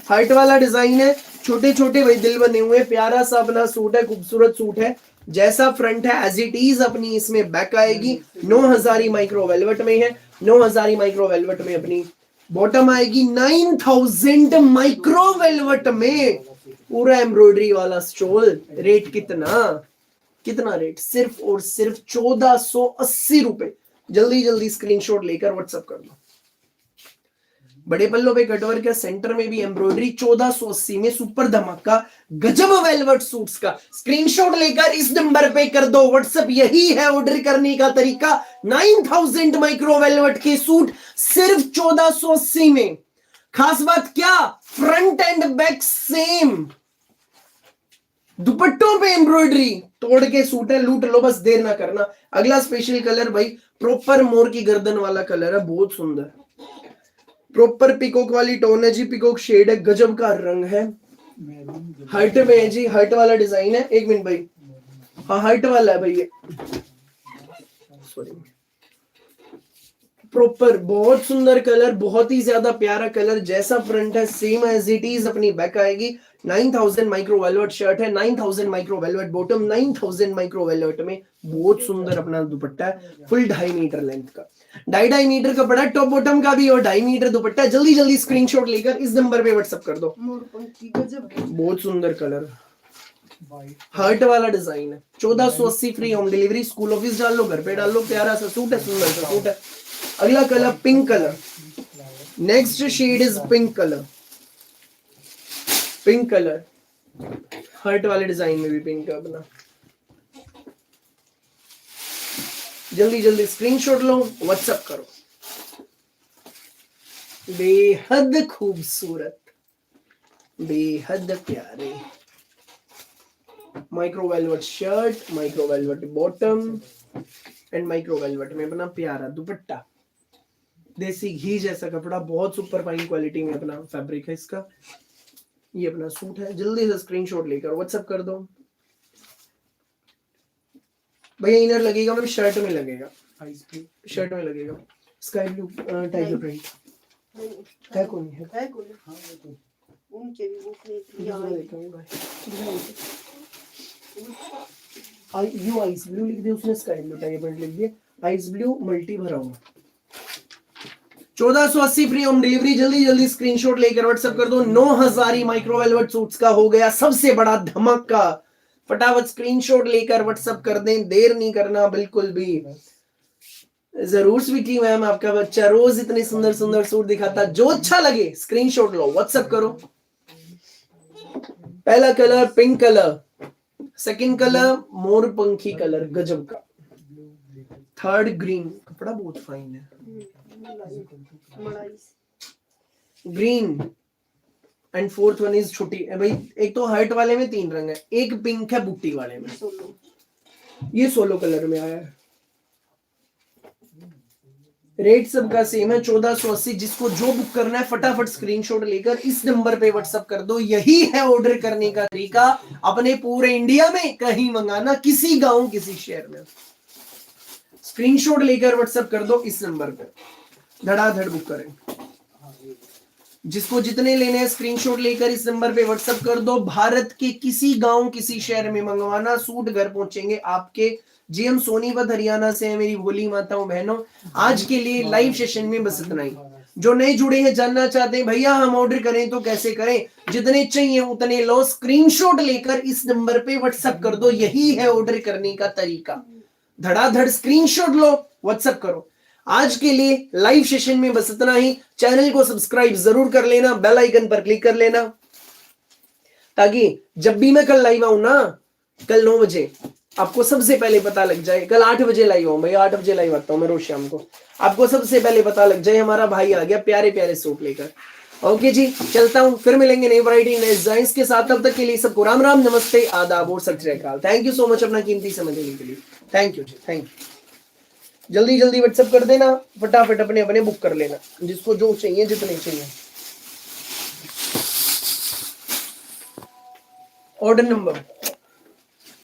[SPEAKER 1] हार्ट वाला डिजाइन है। छोटे छोटे भाई दिल बने हुए हैं। प्यारा सा अपना सूट है, खूबसूरत सूट है। जैसा फ्रंट है एज इट इज अपनी इसमें बैक आएगी। 9000 माइक्रो वेलवेट में है। 9000 माइक्रो वेलवेट में अपनी बॉटम आएगी। 9000 माइक्रो वेलवेट में पूरा एम्ब्रॉयडरी वाला स्टॉल। रेट कितना रेट? सिर्फ और सिर्फ 1480 रुपए। जल्दी जल्दी स्क्रीनशॉट लेकर व्हाट्सएप कर दो। बड़े पल्लों पे कटवर्क है, सेंटर में भी एम्ब्रॉयडरी। 1480 में सुपर धमाका गजब वेलवेट सूट्स का स्क्रीनशॉट लेकर इस नंबर पे कर दो व्हाट्सएप। यही है ऑर्डर करने का तरीका। 9000 माइक्रो वेलवेट के सूट सिर्फ 1480 में। खास बात क्या? Front and back same. दुपट्टों पे एम्ब्रॉयडरी। तोड़ के सूट है, लूट लो, बस देर ना करना। अगला स्पेशल कलर भाई प्रॉपर मोर की गर्दन वाला कलर है, बहुत सुंदर। प्रॉपर पिकॉक वाली टोन है जी, पिकॉक शेड है, गजब का रंग है। हर्ट में है जी, हर्ट वाला डिजाइन है। एक मिनट भाई, हाँ हर्ट वाला है भाई ये, सॉरी। प्रॉपर बहुत सुंदर कलर, बहुत ही ज्यादा प्यारा कलर। जैसा फ्रंट है सेम एज इट इज अपनी बैक आएगी। 9000 माइक्रो वेलवेट शर्ट है, 9000 micro velvet bottom, 9000 micro velvet में बहुत सुंदर अपना दुपट्टा है। फुल 2.5 मीटर लेंथ का, 2.5 मीटर का बड़ा टॉप बॉटम का भी और 2.5 मीटर दुपट्टा। जल्दी जल्दी स्क्रीनशॉट लेकर इस नंबर पे व्हाट्सएप कर दो। बहुत सुंदर कलर, हार्ट वाला डिजाइन है। 1480 free home delivery. School office डाल लो, घर पे डाल लो। प्यारा सा सूट है, सुंदर सा सूट है। अगला colour pink colour. Next shade is pink colour. Pink colour heart वाले डिजाइन में भी पिंक है अपना। जल्दी जल्दी स्क्रीनशॉट लो, व्हाट्सएप करो। बेहद खूबसूरत, बेहद प्यारे micro velvet shirt, micro velvet bottom and micro velvet में अपना प्यारा दुपट्टा। देसी घी जैसा कपड़ा, बहुत सुपर फाइन क्वालिटी में अपना फैब्रिक है इसका। ये अपना सूट है। जल्दी से स्क्रीनशॉट लेकर व्हाट्सएप कर दो। भैया इनर लगेगा मैम, शर्ट में लगेगा, शर्ट में लगेगा। स्काई ब्लू टाइगर प्रिंट है, कौन है?
[SPEAKER 2] है कौन?
[SPEAKER 3] हाँ वो तो
[SPEAKER 2] उनके भी बुक नहीं थी
[SPEAKER 1] यहाँ
[SPEAKER 2] यहाँ
[SPEAKER 1] देखूंगा। यू आइस ब्लू लिख दिया उसने, स्काई ब्लू टाइगर प्रिंट लिख दिया, आइस ब्लू मल्टी भरा हुआ। 1480 फ्री होम डिलीवरी। जल्दी जल्दी स्क्रीनशॉट लेकर व्हाट्सएप कर दो। 9000 माइक्रो वेलवेट सूट्स का हो गया सबसे बड़ा धमाका। फटाफट स्क्रीनशॉट लेकर व्हाट्सएप कर दें, देर नहीं करना बिल्कुल भी। जरूर स्वीटी मैम, आपका बच्चा रोज इतने सुंदर सुंदर सूट दिखाता, जो अच्छा लगे स्क्रीनशॉट लो, व्हाट्सएप करो। पहला colour pink colour, second colour मोर पंखी कलर, गजब का। थर्ड ग्रीन, कपड़ा बहुत फाइन है, green and fourth one is छोटी भाई। एक तो हर्ट वाले में 3 रंग है, एक पिंक है बुट्टी वाले में, ये सोलो कलर में आया है। रेट सबका सेम है 1480। जिसको जो बुक करना है फटाफट स्क्रीनशॉट लेकर इस नंबर पे व्हाट्सएप कर दो। यही है ऑर्डर करने का तरीका, अपने पूरे इंडिया में कहीं मंगाना, किसी गांव किसी शहर में। स्क्रीनशॉट लेकर व्हाट्सएप कर दो इस नंबर पे, धड़ाधड़ बुक करें। जिसको जितने लेने हैं स्क्रीनशॉट लेकर इस नंबर पे व्हाट्सएप कर दो। भारत के किसी गांव किसी शहर में मंगवाना, सूट घर पहुंचेंगे आपके। जीएम सोनीपत हरियाणा से है मेरी भोली माताओं बहनों। आज के लिए लाइव सेशन में बस इतना ही। जो नए जुड़े हैं, जानना चाहते हैं भैया हम ऑर्डर करें तो कैसे करें, जितने चाहिए उतने लो, स्क्रीनशॉट लेकर इस नंबर पे व्हाट्सएप कर दो। यही है ऑर्डर करने का तरीका, धड़ाधड़ स्क्रीनशॉट लो, व्हाट्सएप करो। आज के लिए लाइव सेशन में बस इतना ही। चैनल को सब्सक्राइब जरूर कर लेना, बेल आइकन पर क्लिक कर लेना, ताकि जब भी मैं कल लाइव आऊं ना, कल 9 बजे आपको सबसे पहले पता लग जाए। कल 8 बजे लाइव आऊं भैया, 8 बजे लाइव आता हूं मैं रोज शाम को। आपको सबसे पहले पता लग जाए हमारा भाई आ गया प्यारे प्यारे सूट लेकर। ओके जी, चलता हूं, फिर मिलेंगे नई वैरायटी नए डिजाइन्स के साथ। तब तक के लिए सबको राम राम, नमस्ते, आदाब और सत श्री अकाल। थैंक यू सो मच अपना कीमती समय देने के लिए। Thank you ji, thank you. जल्दी जल्दी व्हाट्सएप कर देना, फटाफट अपने अपने बुक कर लेना, जिसको जो चाहिए जितने चाहिए। Order number